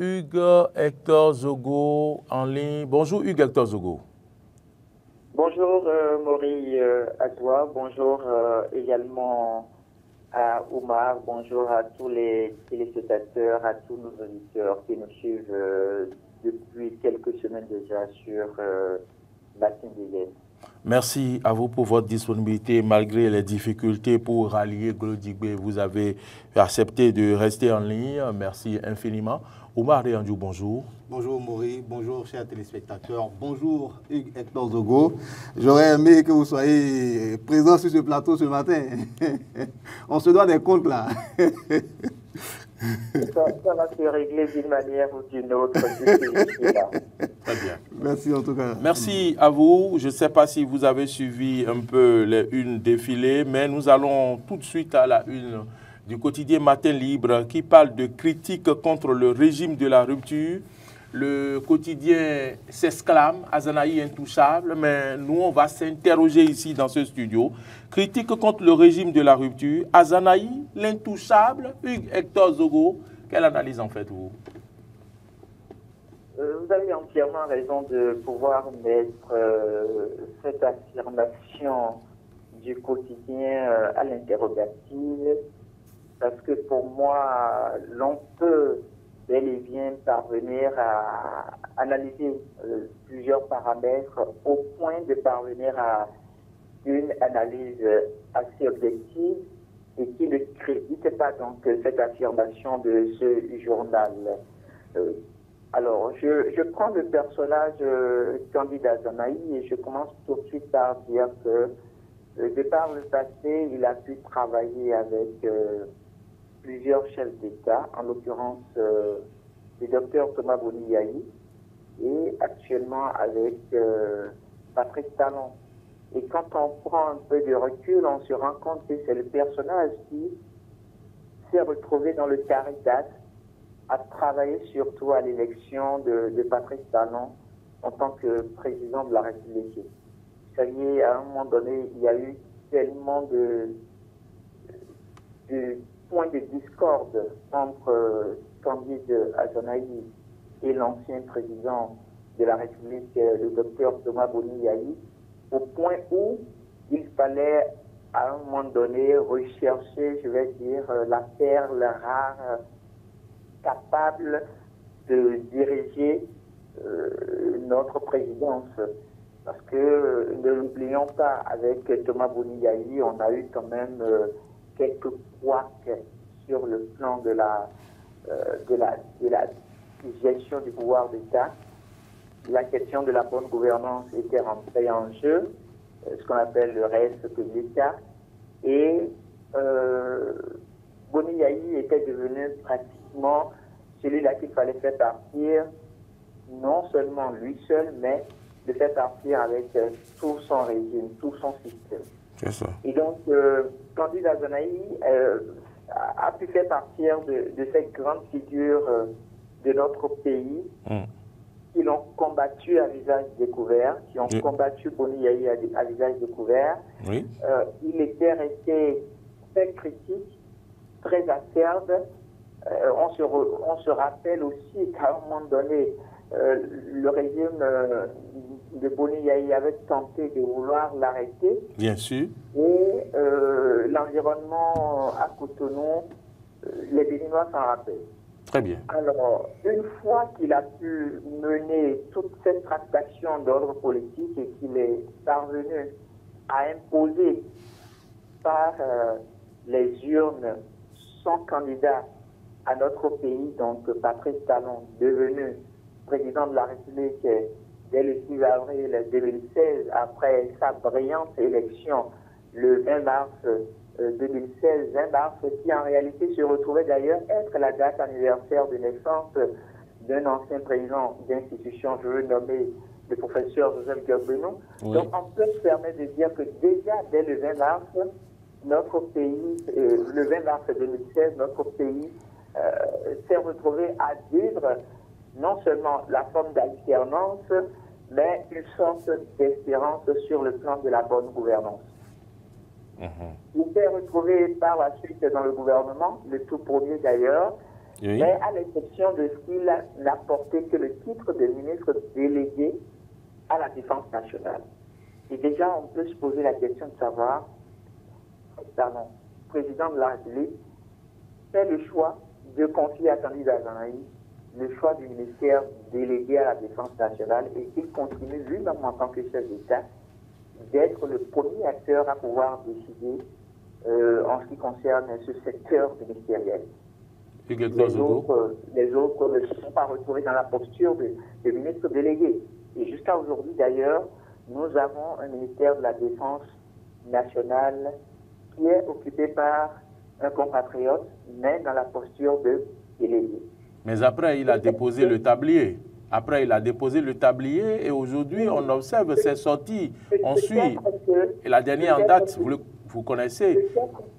Hugues Hector Zogo en ligne. Bonjour Hugues Hector Zogo. Bonjour Maury à toi, bonjour également à Oumar, bonjour à tous les téléspectateurs, à tous nos auditeurs qui nous suivent depuis quelques semaines déjà sur Bassin d'Hélène. Merci à vous pour votre disponibilité malgré les difficultés pour rallier Glodigbe. Vous avez accepté de rester en ligne. Merci infiniment. Oumar Réandou, bonjour. Bonjour Maury, bonjour chers téléspectateurs, bonjour Hugues Hector Zogo. J'aurais aimé que vous soyez présents sur ce plateau ce matin. On se doit des comptes là. Ça va se régler d'une manière ou d'une autre. Très bien. Merci en tout cas. Merci à vous. Je ne sais pas si vous avez suivi un peu les unes défilées, mais nous allons tout de suite à la une du quotidien Matin Libre qui parle de critiques contre le régime de la rupture. Le quotidien s'exclame, Azanaï intouchable, mais nous on va s'interroger ici dans ce studio. Critique contre le régime de la rupture, Azanaï, l'intouchable, Hugues Hector Zogo. Quelle analyse en faites-vous? Vous avez entièrement raison de pouvoir mettre cette affirmation du quotidien à l'interrogative, parce que pour moi, l'on peut bel et bien parvenir à analyser plusieurs paramètres au point de parvenir à une analyse assez objective et qui ne crédite pas donc cette affirmation de ce journal. Alors, je prends le personnage Candide Azanaï et je commence tout de suite par dire que de par le passé, il a pu travailler avec plusieurs chefs d'État, en l'occurrence le docteur Thomas Boni-Yahi et actuellement avec Patrice Talon. Et quand on prend un peu de recul, on se rend compte que c'est le personnage qui s'est retrouvé dans le Caritas à travailler surtout à l'élection de Patrice Talon en tant que président de la République. Ça y est, à un moment donné, il y a eu tellement de points de discorde entre Candide Azanaï et l'ancien président de la République, le docteur Thomas Boni-Yahi, au point où il fallait à un moment donné rechercher, je vais dire, la perle rare capable de diriger notre présidence. Parce que, ne l'oublions pas, avec Thomas Boni-Yahi, on a eu quand même quelques couacs sur le plan de la gestion du pouvoir d'État. La question de la bonne gouvernance était rentrée en jeu, ce qu'on appelle le reste de l'État. Et Boni-Yahi était devenu pratiquement celui-là qu'il fallait faire partir, non seulement lui seul, mais de faire partir avec tout son régime, tout son système. C'est ça. Et donc, Candide Azanaï a pu faire partir de cette grande figure de notre pays qui l'ont combattu à visage découvert, qui ont combattu Boni-Yahi à visage découvert. Oui. Il était resté très critique, très acerbe. On se rappelle aussi qu'à un moment donné, le régime de Boni-Yahi avait tenté de vouloir l'arrêter. Bien sûr. Et l'environnement à Cotonou, les Béninois s'en rappellent. Très bien. Alors, une fois qu'il a pu mener toute cette tractation d'ordre politique et qu'il est parvenu à imposer par les urnes son candidat à notre pays, donc Patrice Talon, devenu président de la République dès le 6 avril 2016, après sa brillante élection le 20 mars 2016, 20 mars, qui en réalité se retrouvait d'ailleurs être la date anniversaire de naissance d'un ancien président d'institution, je veux nommer le professeur Joseph Gobenou. Oui. Donc on peut se permettre de dire que déjà dès le 20 mars, notre pays, le 20 mars 2016, notre pays s'est retrouvé à vivre non seulement la forme d'alternance, mais une sorte d'espérance sur le plan de la bonne gouvernance. Il s'est retrouvé par la suite dans le gouvernement, le tout premier d'ailleurs, Oui. Mais à l'exception de ce qu'il n'a porté que le titre de ministre délégué à la Défense nationale. Et déjà, on peut se poser la question de savoir, pardon, le président de la République fait le choix de confier à Tanguy Dazanaï le choix du ministère délégué à la Défense nationale et qu'il continue lui-même en tant que chef d'État d'être le premier acteur à pouvoir décider en ce qui concerne ce secteur ministériel. Les autres ne se sont pas retrouvés dans la posture de ministre délégué. Et jusqu'à aujourd'hui d'ailleurs, nous avons un ministère de la Défense nationale qui est occupé par un compatriote, mais dans la posture de délégué. Mais après, il a déposé le tablier. Après, il a déposé le tablier et aujourd'hui, on observe ses sorties. On suit. Et la dernière en date, vous connaissez.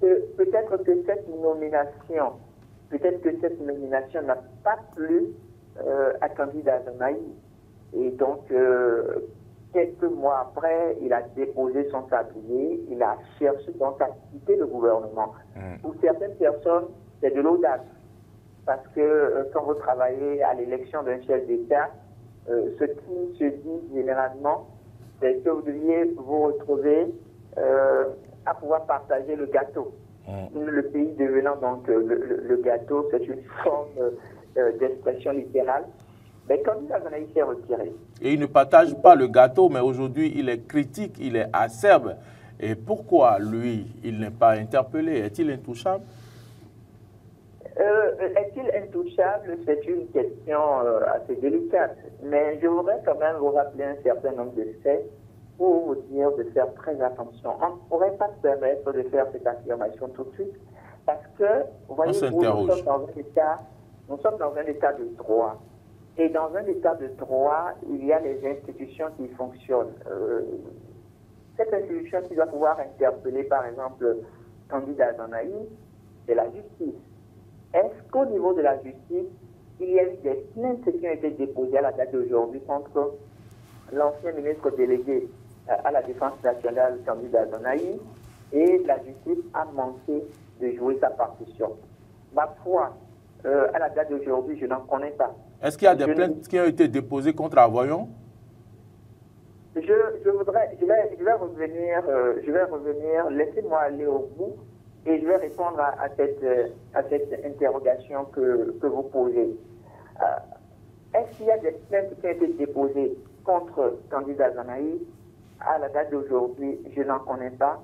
Peut-être que cette nomination n'a pas plu à Tanguy Dazanaï. Et donc, quelques mois après, il a déposé son tablier, il a cherché donc à quitter le gouvernement. Pour certaines personnes, c'est de l'audace. Parce que quand vous travaillez à l'élection d'un chef d'État, ce qui se dit généralement, c'est que vous deviez vous retrouver à pouvoir partager le gâteau. Le pays devenant donc le gâteau, c'est une forme d'expression littérale. Mais quand il a été retiré. Et il ne partage pas le gâteau, mais aujourd'hui, il est critique, il est acerbe. Et pourquoi, lui, il n'est pas interpellé? Est-il intouchable? Est-il intouchable? C'est une question assez délicate. Mais je voudrais quand même vous rappeler un certain nombre de faits pour vous dire de faire très attention. On ne pourrait pas se permettre de faire cette affirmation tout de suite parce que, vous voyez, nous sommes dans un état de droit. Et dans un état de droit, il y a les institutions qui fonctionnent. Cette institution qui doit pouvoir interpeller, par exemple, Tanguy Dazanaï, c'est la justice. Est-ce qu'au niveau de la justice, il y a eu des plaintes qui ont été déposées à la date d'aujourd'hui contre l'ancien ministre délégué à la Défense nationale, Tanguy Dazanaï, et la justice a manqué de jouer sa partition? Ma foi, à la date d'aujourd'hui, je n'en connais pas. Est-ce qu'il y a des plaintes qui ont été déposées contre Avoyon? Je vais revenir, laissez-moi aller au bout et je vais répondre à cette interrogation que vous posez. Est-ce qu'il y a des plaintes qui ont été déposées contre Tanguy Dazanaï? À la date d'aujourd'hui, je n'en connais pas.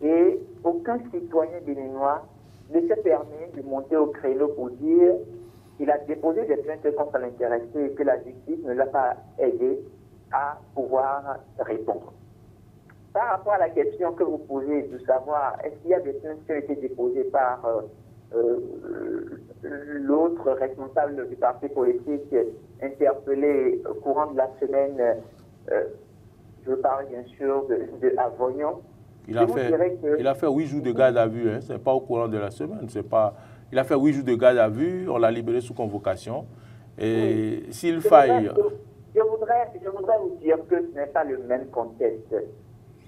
Et aucun citoyen béninois ne se permet de monter au créneau pour dire qu'il a déposé des plaintes contre l'intéressé et que la justice ne l'a pas aidé à pouvoir répondre. Par rapport à la question que vous posez de savoir est-ce qu'il y a des plaintes qui ont été déposées par l'autre responsable du parti politique interpellé au courant de la semaine, je parle bien sûr de Avoyon. Il a fait 8 jours de garde à vue, hein. Ce n'est pas au courant de la semaine. Il a fait 8 jours de garde à vue, on l'a libéré sous convocation. Et oui, s'il faille... Je voudrais vous dire que ce n'est pas le même contexte.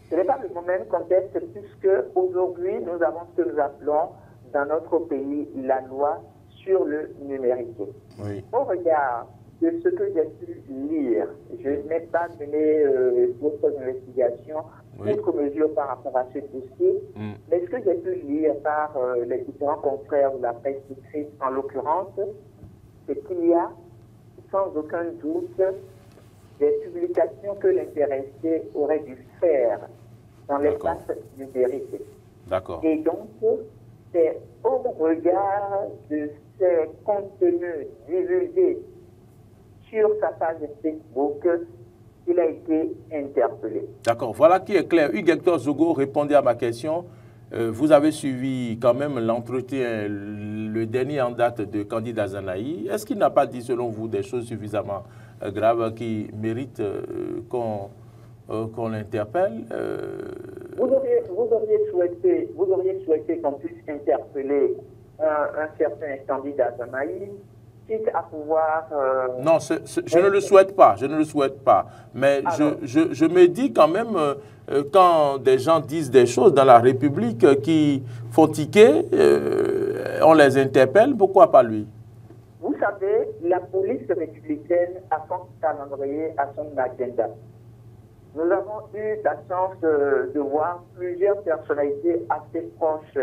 Ce n'est pas le même contexte puisque aujourd'hui, nous avons ce que nous appelons dans notre pays la loi sur le numérique. Oui. Au regard de ce que j'ai pu lire, je n'ai pas mené d'autres investigations, d'autres mesures par rapport à ce dossier, mais ce que j'ai pu lire par les différents confrères de la presse écrite en l'occurrence, c'est qu'il y a sans aucun doute des publications que l'intéressé aurait dû faire dans l'espace numérique. D'accord. Et donc, c'est au regard de ces contenus divulgués sur sa page Facebook qu'il a été interpellé. D'accord, voilà qui est clair. Hugues Hector Zogo répondait à ma question. Vous avez suivi quand même l'entretien, le dernier en date de Tanguy Dazanaï. Est-ce qu'il n'a pas dit, selon vous, des choses suffisamment graves qui méritent qu'on l'interpelle? Vous auriez souhaité qu'on puisse interpeller un certain Tanguy Dazanaï, quitte à pouvoir... Non, je ne le souhaite pas, je ne le souhaite pas. Mais je me dis quand même, quand des gens disent des choses dans la République qui font tiquer, on les interpelle, pourquoi pas lui? savez, la police républicaine a son calendrier, a son agenda. Nous avons eu la chance de voir plusieurs personnalités assez proches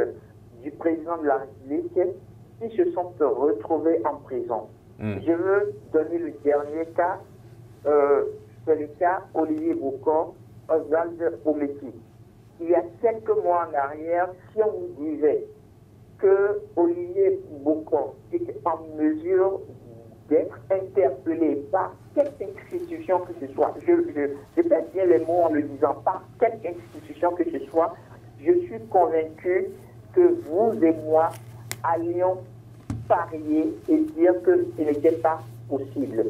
du président de la République qui se sont retrouvés en prison. Je veux donner le dernier cas, c'est le cas Olivier Bocor, Oswald Omeki. Il y a quelques mois en arrière, si on vous disait que Olivier Bocor était en mesure d'être interpellé par quelque institution que ce soit, je pèse bien les mots en le disant, par quelque institution que ce soit, je suis convaincu que vous et moi allions parier et dire que ce n'était pas possible.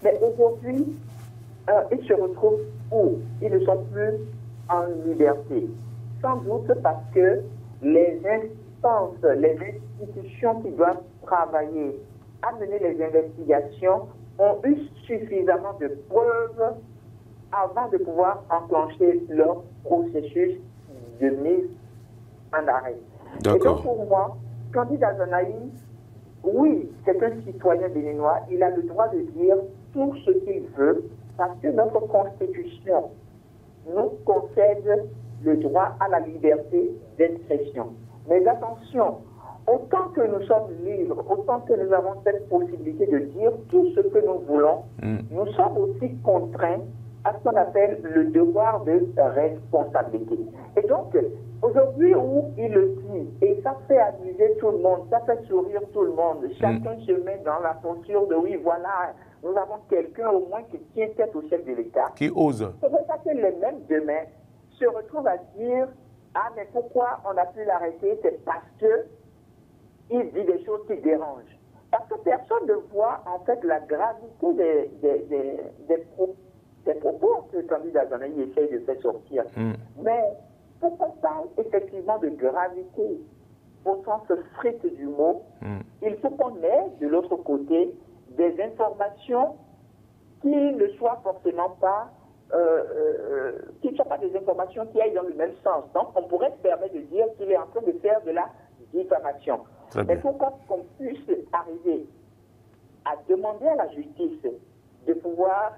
Mais aujourd'hui, ils se retrouvent où? Ils ne sont plus en liberté. Sans doute parce que les instances, les institutions qui doivent travailler, amener les investigations, ont eu suffisamment de preuves avant de pouvoir enclencher leur processus de mise en arrêt. Et donc pour moi, candidat Azanaï, oui, c'est un citoyen béninois, il a le droit de dire tout ce qu'il veut, parce que notre Constitution nous concède le droit à la liberté d'expression. Mais attention, autant que nous sommes libres, autant que nous avons cette possibilité de dire tout ce que nous voulons, nous sommes aussi contraints à ce qu'on appelle le devoir de responsabilité. Et donc, aujourd'hui où il le dit, et ça fait amuser tout le monde, ça fait sourire tout le monde, chacun se met dans la posture de oui, voilà, nous avons quelqu'un au moins qui tient tête au chef de l'État. Qui ose. C'est pour ça que les mêmes demain se retrouvent à dire ah, mais pourquoi on a pu l'arrêter? C'est parce que il dit des choses qui dérangent. Parce que personne ne voit en fait la gravité des propos que le candidat Azanaï essaye de faire sortir. Mais pour qu'on parle effectivement de gravité au sens strict du mot, il faut qu'on ait de l'autre côté des informations qui ne soient forcément pas qui ne soient pas des informations qui aillent dans le même sens. Donc, on pourrait se permettre de dire qu'il est en train de faire de la diffamation. Mais pour qu'on puisse arriver à demander à la justice de pouvoir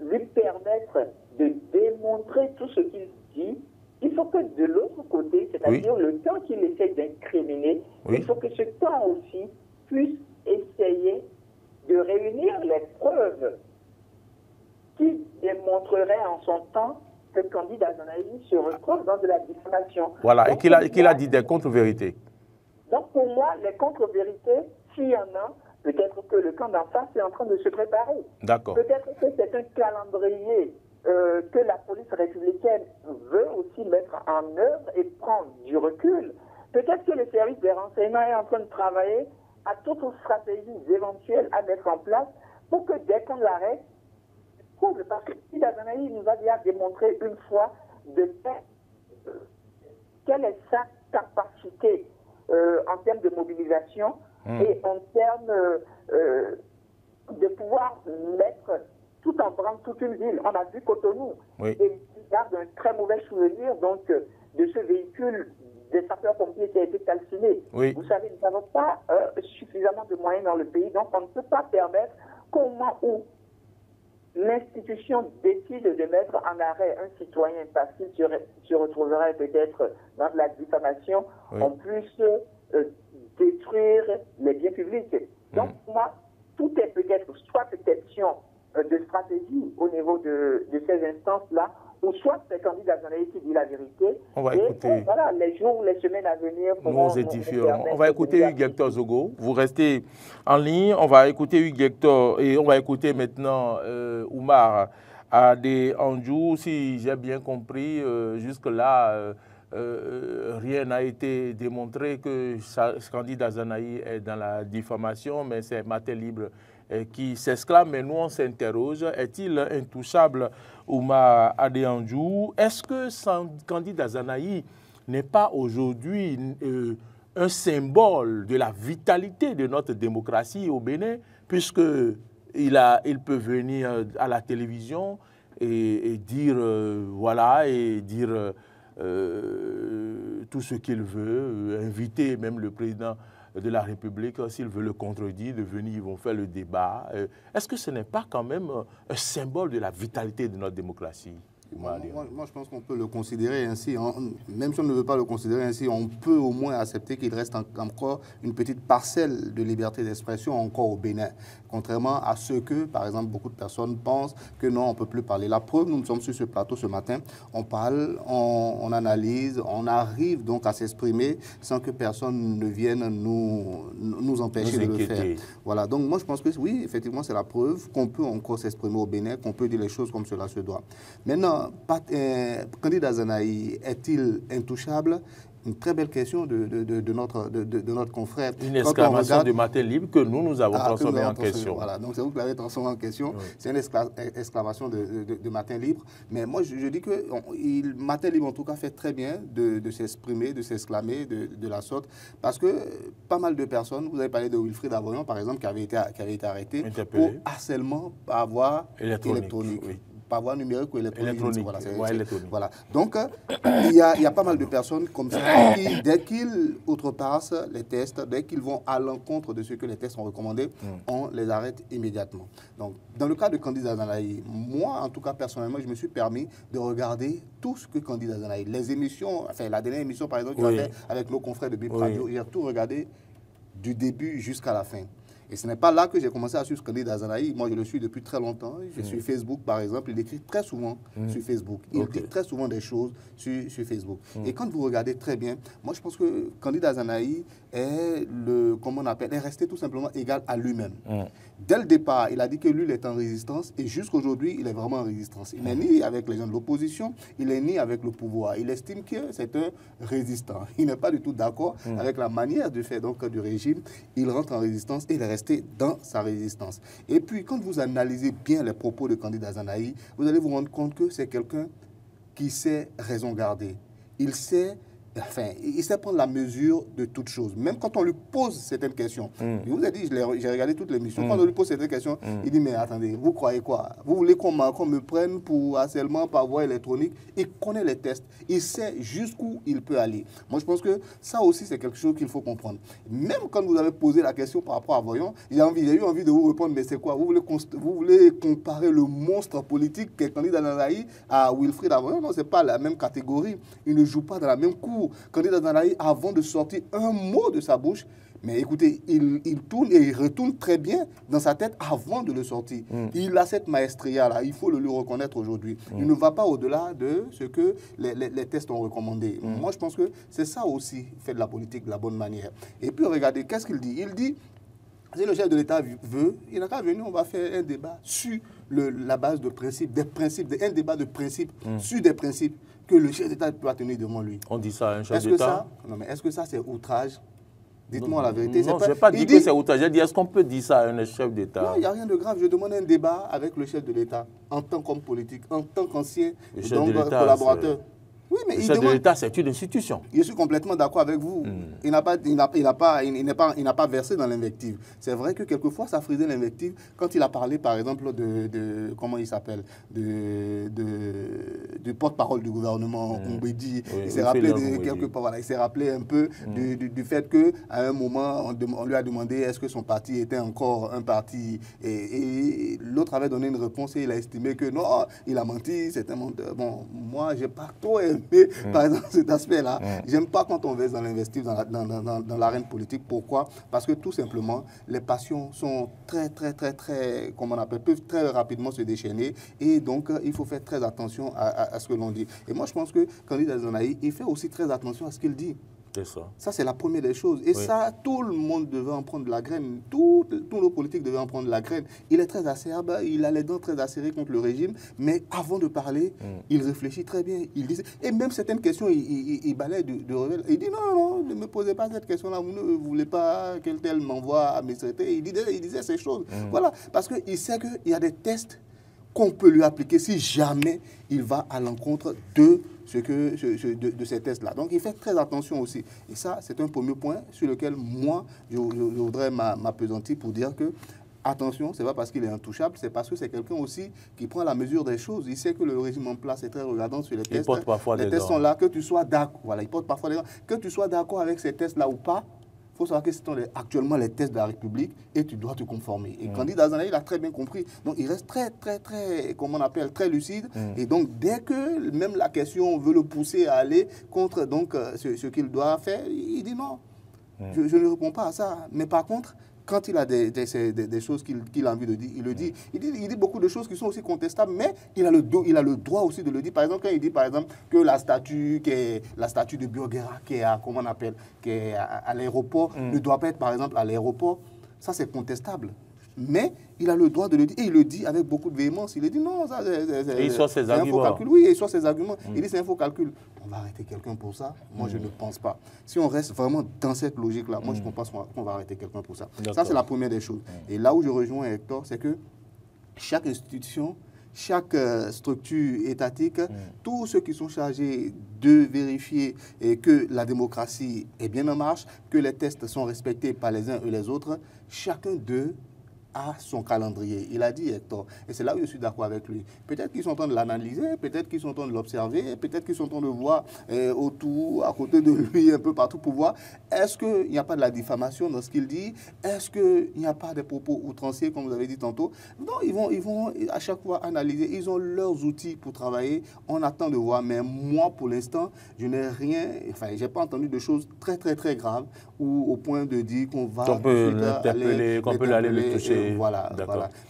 lui permettre de démontrer tout ce qu'il dit, il faut que de l'autre côté, c'est-à-dire le temps qu'il essaie d'incriminer, il faut que ce temps aussi puisse essayer de réunir les preuves qui démontrerait en son temps que le candidat Azanaï se retrouve dans de la diffamation. Voilà, donc, et qu'il a dit des contre-vérités. Donc pour moi, les contre-vérités, s'il y en a, peut-être que le camp d'en face est en train de se préparer. D'accord. Peut-être que c'est un calendrier que la police républicaine veut aussi mettre en œuvre et prendre du recul. Peut-être que le service des renseignements est en train de travailler à toutes les stratégies éventuelles à mettre en place pour que dès qu'on l'arrête, parce que si Azanaï nous a déjà démontré une fois de quelle est sa capacité en termes de mobilisation et en termes de pouvoir mettre tout en branle toute une ville. On a vu Cotonou et il garde un très mauvais souvenir donc de ce véhicule des sapeurs-pompiers qui a été calciné. Vous savez, nous n'avons pas suffisamment de moyens dans le pays, donc on ne peut pas permettre qu'au moment où l'institution décide de mettre en arrêt un citoyen parce qu'il se retrouverait peut-être dans de la diffamation, on puisse détruire les biens publics. Donc, moi, tout est peut-être soit question de stratégie au niveau de ces instances-là, ou soit c'est candidat Azanaï qui dit la vérité. On va écouter. Voilà, les jours, les semaines à venir, nous édifierons. On va écouter Hugues Hector Zogo. Vous restez en ligne. On va écouter Hugues Hector et on va écouter maintenant Oumar Adé Andjou. Si j'ai bien compris, jusque-là, rien n'a été démontré que ce candidat Azanaï est dans la diffamation, mais c'est Matin Libre qui s'exclame. Mais nous, on s'interroge, est-il intouchable, Oumar Adé Andjou? Est-ce que ce candidat Azanaï n'est pas aujourd'hui un symbole de la vitalité de notre démocratie au Bénin, puisqu'il peut venir à la télévision et dire, voilà, et dire tout ce qu'il veut, inviter même le président de la République, s'ils veulent le contredire, de venir, ils vont faire le débat. Est-ce que ce n'est pas quand même un symbole de la vitalité de notre démocratie? Moi, je pense qu'on peut le considérer ainsi. Même si on ne veut pas le considérer ainsi, on peut au moins accepter qu'il reste encore une petite parcelle de liberté d'expression encore au Bénin. Contrairement à ce que, par exemple, beaucoup de personnes pensent que non, on ne peut plus parler. La preuve, nous sommes sur ce plateau ce matin, on parle, on analyse, on arrive donc à s'exprimer sans que personne ne vienne nous empêcher de le faire. Voilà, donc moi je pense que oui, effectivement, c'est la preuve qu'on peut encore s'exprimer au Bénin, qu'on peut dire les choses comme cela se doit. Maintenant, Candide Azanahi est-il intouchable? Une très belle question de notre confrère. Une exclamation de Matin Libre que nous avons transformée en question. Voilà, donc c'est vous qui l'avez transformée en question. Oui. C'est une exclamation de Matin Libre. Mais moi, je dis que Matin Libre, en tout cas, fait très bien de s'exprimer, de s'exclamer de la sorte. Parce que pas mal de personnes, vous avez parlé de Wilfried Avoyon, par exemple, qui avait été arrêté pour harcèlement par voie électronique. Oui. Par voie numérique ou électronique. Voilà. Donc, il y a pas mal de personnes comme ça qui, dès qu'ils outrepassent les tests, dès qu'ils vont à l'encontre de ce que les tests ont recommandé, on les arrête immédiatement. Donc, dans le cas de Candide Azanahi, moi, en tout cas, personnellement, je me suis permis de regarder tout ce que Candide Azanahi, les émissions, enfin, la dernière émission, par exemple, qu'il a fait avec nos confrères de Bip Radio, j'ai tout regardé du début jusqu'à la fin. Et ce n'est pas là que j'ai commencé à suivre Candide Azanahi. Moi, je le suis depuis très longtemps. Je suis Facebook, par exemple. Il écrit très souvent sur Facebook. Il dit très souvent des choses sur Facebook. Et quand vous regardez très bien, moi, je pense que Candide Azanahi est, est resté tout simplement égal à lui-même. Dès le départ, il a dit que lui, il est en résistance. Et jusqu'aujourd'hui, il est vraiment en résistance. Il n'est ni avec les gens de l'opposition, il n'est ni avec le pouvoir. Il estime que c'est un résistant. Il n'est pas du tout d'accord avec la manière de faire donc, du régime. Il rentre en résistance et il est resté dans sa résistance. Et puis, quand vous analysez bien les propos de Candide Azanahi, vous allez vous rendre compte que c'est quelqu'un qui sait raison garder. Il sait prendre la mesure de toutes choses. Même quand on lui pose certaines questions. Je vous ai dit, j'ai regardé toutes les missions. Quand on lui pose certaines questions, il dit, mais attendez, vous croyez quoi? Vous voulez qu'on me prenne pour harcèlement par voie électronique? Il connaît les tests. Il sait jusqu'où il peut aller. Moi, je pense que ça aussi, c'est quelque chose qu'il faut comprendre. Même quand vous avez posé la question par rapport à Voyon, j'ai eu envie de vous répondre, mais c'est quoi? Vous voulez comparer le monstre politique qu'est Candide Azanahi à Wilfried Avoyon? Non, ce n'est pas la même catégorie. Il ne joue pas dans la même cour. Candide Azanahi, avant de sortir un mot de sa bouche, mais écoutez, il tourne et il retourne très bien dans sa tête avant de le sortir. Il a cette maestria-là, il faut le lui reconnaître aujourd'hui. Il ne va pas au-delà de ce que les tests ont recommandé. Moi, je pense que c'est ça aussi, fait de la politique de la bonne manière. Et puis, regardez, qu'est-ce qu'il dit? Il dit, si le chef de l'État veut, il n'a qu'à venir, on va faire un débat sur la base de principes, un débat de principes, sur des principes que le chef d'État doit tenir devant lui. On dit ça à un chef d'État? Non, mais est-ce que ça, c'est outrage? Dites-moi la vérité. Non, je n'ai pas dit que c'est outrage. J'ai dit, est-ce qu'on peut dire ça à un chef d'État? Non, il n'y a rien de grave. Je demande un débat avec le chef de l'État, en tant qu'homme politique, en tant qu'ancien collaborateur. Oui, mais le chef de l'État, c'est une institution. Je suis complètement d'accord avec vous. Il n'a pas versé dans l'invective. C'est vrai que quelquefois, ça frisait l'invective quand il a parlé, par exemple, comment il s'appelle, du porte-parole du gouvernement, Mbedi. Il s'est rappelé il s'est rappelé un peu du fait qu'à un moment, on lui a demandé est-ce que son parti était encore un parti. Et l'autre avait donné une réponse et il a estimé que non, il a menti, c'est un menteur. Bon, moi, je n'ai pas trop aimé par exemple cet aspect-là. J'aime pas quand on verse dans l'investir dans l'arène politique. Pourquoi? Parce que tout simplement, les passions sont très, comment on appelle, peuvent très rapidement se déchaîner et donc il faut faire très attention à ce que l'on dit. Et moi, je pense que Candide Azanahi, il fait aussi très attention à ce qu'il dit. Ça, c'est la première des choses. Et ça, tout le monde devait en prendre la graine. Tous nos politiques devaient en prendre la graine. Il est très acerbe, il a les dents très acérées contre le régime, mais avant de parler, il réfléchit très bien. Il dit, et même certaines questions, il balaye de revers. Il dit non, ne me posez pas cette question-là, vous ne voulez pas qu'elle tel m'envoie à mes traités. Il disait ces choses. Voilà, parce qu'il sait qu'il y a des tests qu'on peut lui appliquer si jamais il va à l'encontre de ces tests-là. Donc, il fait très attention aussi. Et ça, c'est un premier point sur lequel, moi, je voudrais m'appesantir pour dire que, attention, ce n'est pas parce qu'il est intouchable, c'est parce que c'est quelqu'un aussi qui prend la mesure des choses. Il sait que le régime en place est très regardant sur les tests. Il porte parfois les tests sont là, que tu sois d'accord. Voilà, il porte parfois les gants. Que tu sois d'accord avec ces tests-là ou pas, faut savoir que ce sont actuellement les tests de la République et tu dois te conformer. Et Candidat Azanaï, il a très bien compris. Donc, il reste très, comment on appelle, très lucide. Et donc, dès que même la question veut le pousser à aller contre donc, ce qu'il doit faire, il dit non. Je ne réponds pas à ça. Mais par contre, quand il a des choses qu'il a envie de dire, il le dit. Il dit beaucoup de choses qui sont aussi contestables, mais il a le droit aussi de le dire. Par exemple, quand il dit, par exemple, que la statue de Burguera, qui est à, comment on appelle, qui est à l'aéroport, ne doit pas être, par exemple, à l'aéroport, ça c'est contestable. Mais il a le droit de le dire, et il le dit avec beaucoup de véhémence. Il dit non, ça et il sort ses arguments. Un faux calcul. Oui, il sort ses arguments. Il dit c'est un faux calcul. On va arrêter quelqu'un pour ça? Moi, je ne pense pas. Si on reste vraiment dans cette logique-là, moi, je ne pense pas qu'on va arrêter quelqu'un pour ça. Ça, c'est la première des choses. Et là où je rejoins Hector, c'est que chaque institution, chaque structure étatique, tous ceux qui sont chargés de vérifier que la démocratie est bien en marche, que les tests sont respectés par les uns et les autres, chacun d'eux a son calendrier. Il a dit, Hector, et c'est là où je suis d'accord avec lui. Peut-être qu'ils sont en train de l'analyser, peut-être qu'ils sont en train de l'observer, peut-être qu'ils sont en train de voir autour, à côté de lui, un peu partout pour voir, est-ce qu'il n'y a pas de la diffamation dans ce qu'il dit? Est-ce qu'il n'y a pas de propos outranciers, comme vous avez dit tantôt? Non, ils vont à chaque fois analyser. Ils ont leurs outils pour travailler. On attend de voir. Mais moi, pour l'instant, je n'ai rien, enfin, je n'ai pas entendu de choses très, très, très graves ou au point de dire qu'on va... Qu'on peut l'interpeller, qu'on peut aller le toucher. Voilà.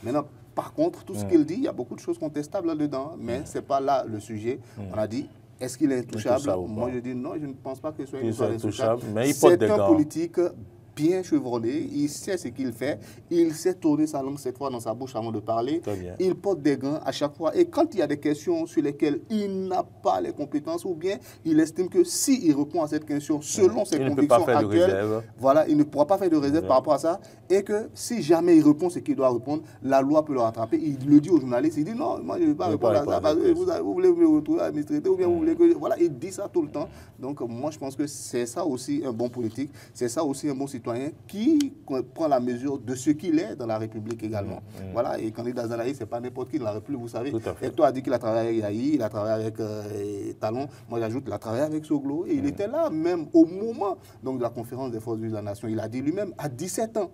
Maintenant, par contre, tout ce qu'il dit, il y a beaucoup de choses contestables là-dedans, mais ce n'est pas là le sujet. On a dit, est-ce qu'il est intouchable? Moi, je dis non, je ne pense pas que ce soit intouchable. C'est un politique bien chevronné, il sait ce qu'il fait, il sait tourner sa langue cette fois dans sa bouche avant de parler, il porte des gants à chaque fois, et quand il y a des questions sur lesquelles il n'a pas les compétences, ou bien il estime que s'il répond à cette question selon ses convictions actuelles, voilà, il ne pourra pas faire de réserve par rapport à ça, et que si jamais il répond ce qu'il doit répondre, la loi peut le rattraper. Il le dit aux journalistes, il dit non, moi je ne vais pas répondre à ça, parce que vous voulez me retrouver administrateur, ou bien vous voulez que... Voilà, il dit ça tout le temps. Donc moi je pense que c'est ça aussi un bon politique, c'est ça aussi un bon citoyen qui prend la mesure de ce qu'il est dans la République également. Voilà, et Candidat Azanaï, ce n'est pas n'importe qui dans la République, vous savez. Hector a dit qu'il a travaillé avec Yahi, il a travaillé avec Talon, moi j'ajoute, il a travaillé avec Soglo, et il était là même au moment donc, de la conférence des forces vives de la nation. Il a dit lui-même, à 17 ans,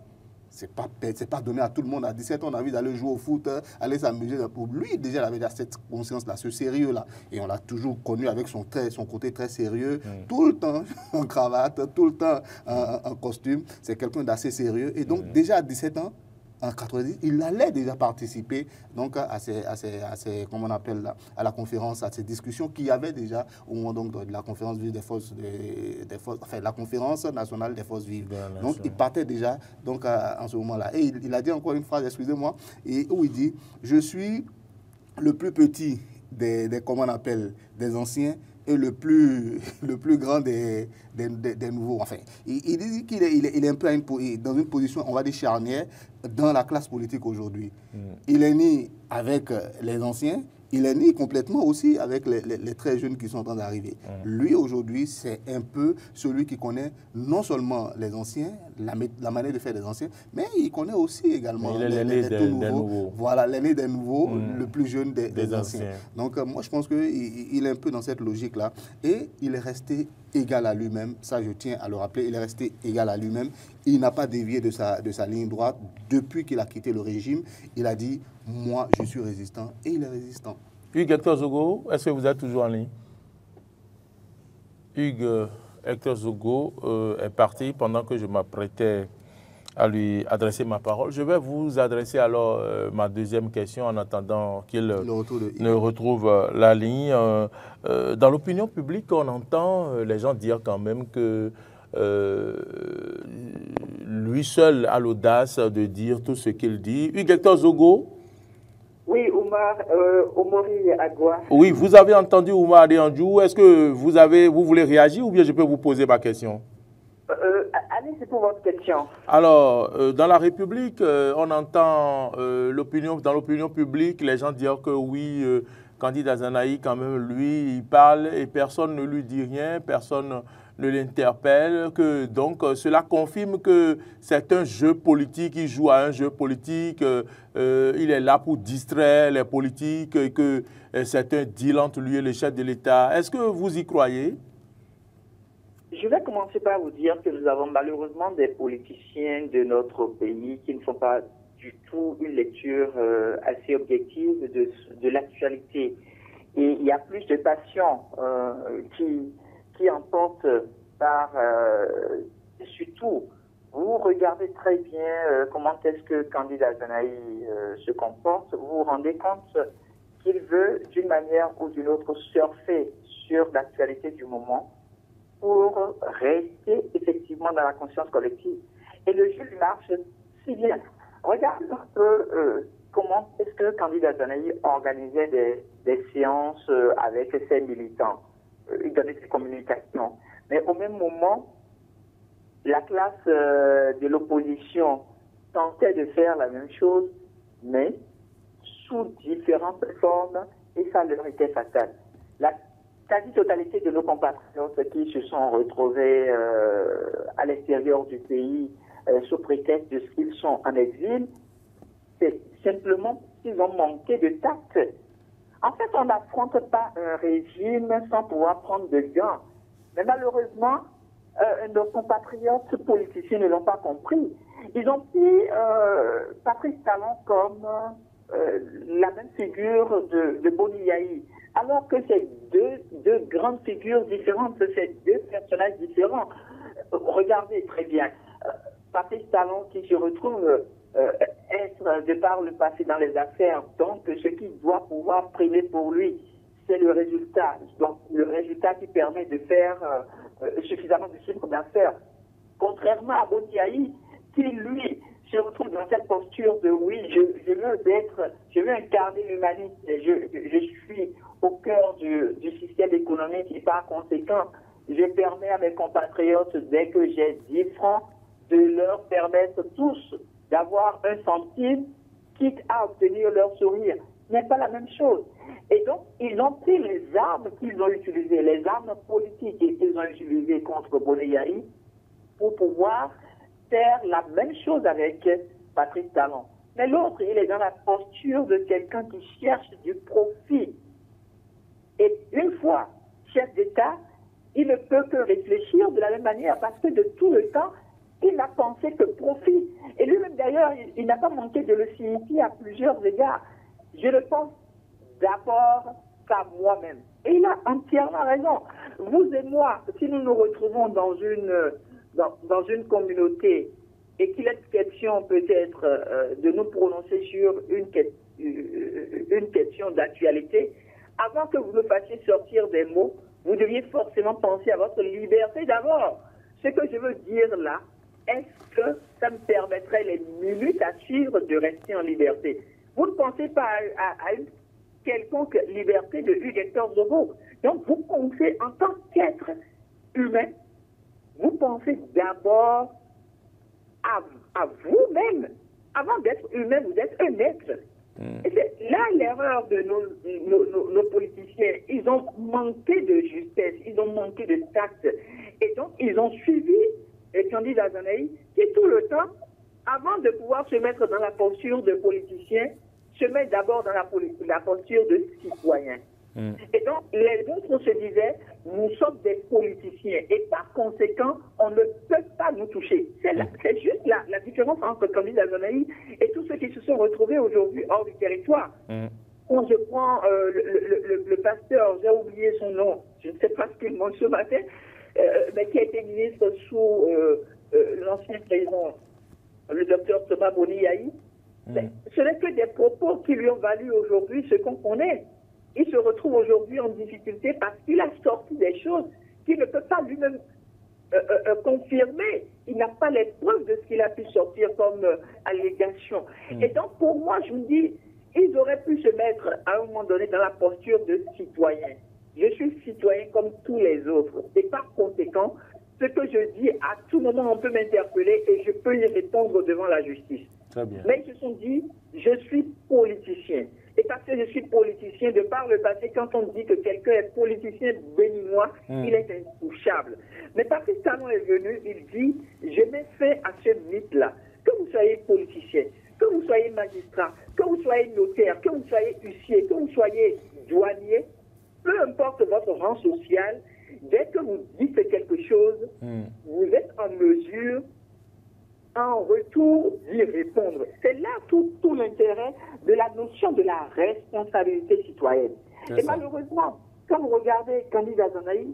c'est pas donné à tout le monde. À 17 ans, on a envie d'aller jouer au foot, aller s'amuser. Pour lui, déjà, il avait cette conscience-là, ce sérieux-là. Et on l'a toujours connu avec son côté très sérieux, tout le temps en cravate, tout le temps en costume. C'est quelqu'un d'assez sérieux. Et donc, déjà à 17 ans, en 90, il allait déjà participer donc, à comment on appelle là, à la conférence, à ces discussions qu'il y avait déjà au moment donc, de la conférence vive enfin, la conférence nationale des forces vives. Donc il partait déjà donc, en ce moment-là. Et il a dit encore une phrase, excusez-moi, où il dit « Je suis le plus petit comment on appelle, des anciens, et le plus grand des nouveaux. » Enfin, il dit qu'il est un peu dans une position, on va dire, charnière dans la classe politique aujourd'hui. Il est né avec les anciens, il est né complètement aussi avec les très jeunes qui sont en train d'arriver. Lui, aujourd'hui, c'est un peu celui qui connaît non seulement les anciens, la manière de faire des anciens, mais il connaît aussi également les tout nouveaux. Voilà, l'aîné des nouveaux, le plus jeune des anciens. Donc, moi, je pense qu'il est un peu dans cette logique-là. Et il est resté égal à lui-même. Ça, je tiens à le rappeler. Il est resté égal à lui-même. Il n'a pas dévié de sa ligne droite. Depuis qu'il a quitté le régime, il a dit « Moi, je suis résistant » et il est résistant. Hugues Hector Zogo, est-ce que vous êtes toujours en ligne? Hugues Hector Zogo est parti pendant que je m'apprêtais à lui adresser ma parole. Je vais vous adresser alors ma deuxième question en attendant qu'il ne retrouve la ligne. Dans l'opinion publique, on entend les gens dire quand même que lui seul a l'audace de dire tout ce qu'il dit. Hugues Hector Zogo. Oui, Omori Agua. Oui, vous avez entendu Oumar Adéandiou. Est-ce que vous voulez réagir ou bien je peux vous poser ma question? Allez, c'est pour votre question. Alors, dans la République, on entend dans l'opinion publique, les gens dire que oui, Candidat Azanaï, quand même, lui, il parle et personne ne lui dit rien, personne ne l'interpelle, que donc cela confirme que c'est un jeu politique, il joue à un jeu politique, il est là pour distraire les politiques, et que c'est un deal entre lui et le chef de l'État. Est-ce que vous y croyez? Je vais commencer par vous dire que nous avons malheureusement des politiciens de notre pays qui ne font pas du tout une lecture assez objective de l'actualité. Et il y a plus de passion qui emportent par surtout. Vous regardez très bien comment est-ce que candidat Zanaï se comporte. Vous vous rendez compte qu'il veut, d'une manière ou d'une autre, surfer sur l'actualité du moment pour rester effectivement dans la conscience collective. Et le jeu marche si bien. Regardez un peu comment est-ce que le candidat Zanaï organisait des séances avec ses militants. Il donnait ses communications. Mais au même moment, la classe de l'opposition tentait de faire la même chose, mais sous différentes formes, et ça leur était fatal. La quasi-totalité de nos compatriotes qui se sont retrouvés à l'extérieur du pays sous prétexte de ce qu'ils sont en exil, c'est simplement qu'ils ont manqué de tact. En fait, on n'affronte pas un régime sans pouvoir prendre de gants. Mais malheureusement, nos compatriotes politiciens ne l'ont pas compris. Ils ont pris Patrice Talon comme la même figure de Boniaï, alors que c'est deux grandes figures différentes, c'est deux personnages différents. Regardez très bien, Patrice Talon qui se retrouve être de par le passé dans les affaires, donc ce qui doit pouvoir primer pour lui, c'est le résultat. Donc le résultat qui permet de faire suffisamment de chiffre d'affaires. Contrairement à Boniaï, qui lui se retrouve dans cette posture de oui, je veux incarner l'humanisme, je suis au cœur du système économique et par conséquent, je permets à mes compatriotes, dès que j'ai 10 francs, de leur permettre tous d'avoir un centime, quitte à obtenir leur sourire. Ce n'est pas la même chose. Et donc, ils ont pris les armes qu'ils ont utilisées, les armes politiques qu'ils ont utilisées contre Boniaï pour pouvoir faire la même chose avec Patrice Talon. Mais l'autre, il est dans la posture de quelqu'un qui cherche du profit. Et une fois chef d'État, il ne peut que réfléchir de la même manière parce que de tout le temps, il n'a pensé que profit. Et lui-même d'ailleurs, il n'a pas manqué de le signifier à plusieurs égards. Je le pense d'abord qu'à moi-même. Et il a entièrement raison. Vous et moi, si nous nous retrouvons dans une communauté et qu'il est question peut-être de nous prononcer sur une question d'actualité, avant que vous me fassiez sortir des mots, vous deviez forcément penser à votre liberté d'abord. Ce que je veux dire là, est-ce que ça me permettrait les minutes à suivre de rester en liberté? Vous ne pensez pas à une quelconque liberté de Hugues Hector Zogo. Donc vous pensez en tant qu'être humain, vous pensez d'abord à vous-même. Avant d'être humain, vous êtes un être. Et c'est là l'erreur de nos politiciens. Ils ont manqué de justesse, ils ont manqué de tact. Et donc, ils ont suivi le candidat Zanaï qui, tout le temps, avant de pouvoir se mettre dans la posture de politicien, se met d'abord dans la posture de citoyen. Et donc, les autres se disaient, nous sommes des politiciens et par conséquent, on ne peut pas nous toucher. C'est juste la différence entre le candidat Zanaï et tous ceux qui se sont retrouvés aujourd'hui hors du territoire. Quand je prends le pasteur, j'ai oublié son nom, je ne sais pas ce qu'il mange ce matin, mais qui a été ministre sous l'ancien président, le docteur Thomas Boniaï. Ce n'est que des propos qui lui ont valu aujourd'hui ce qu'on connaît. Il se retrouve aujourd'hui en difficulté parce qu'il a sorti des choses qu'il ne peut pas lui-même confirmer. Il n'a pas les preuves de ce qu'il a pu sortir comme allégation. Et donc, pour moi, je me dis, ils auraient pu se mettre à un moment donné dans la posture de citoyen. Je suis citoyen comme tous les autres. Et par conséquent, ce que je dis, à tout moment, on peut m'interpeller et je peux y répondre devant la justice. Très bien. Mais ils se sont dit, je suis politicien. Et parce que je suis politicien, de par le passé, quand on dit que quelqu'un est politicien béninois, il est intouchable. Mais Patrice Talon est venu, il dit, je mets fin à ce mythe-là. Que vous soyez politicien, que vous soyez magistrat, que vous soyez notaire, que vous soyez huissier, que vous soyez douanier, peu importe votre rang social, dès que vous dites quelque chose, vous êtes en mesure, en retour, d'y répondre. C'est là tout l'intérêt de la notion de la responsabilité citoyenne. Et malheureusement, quand vous regardez Candidat Zanaï,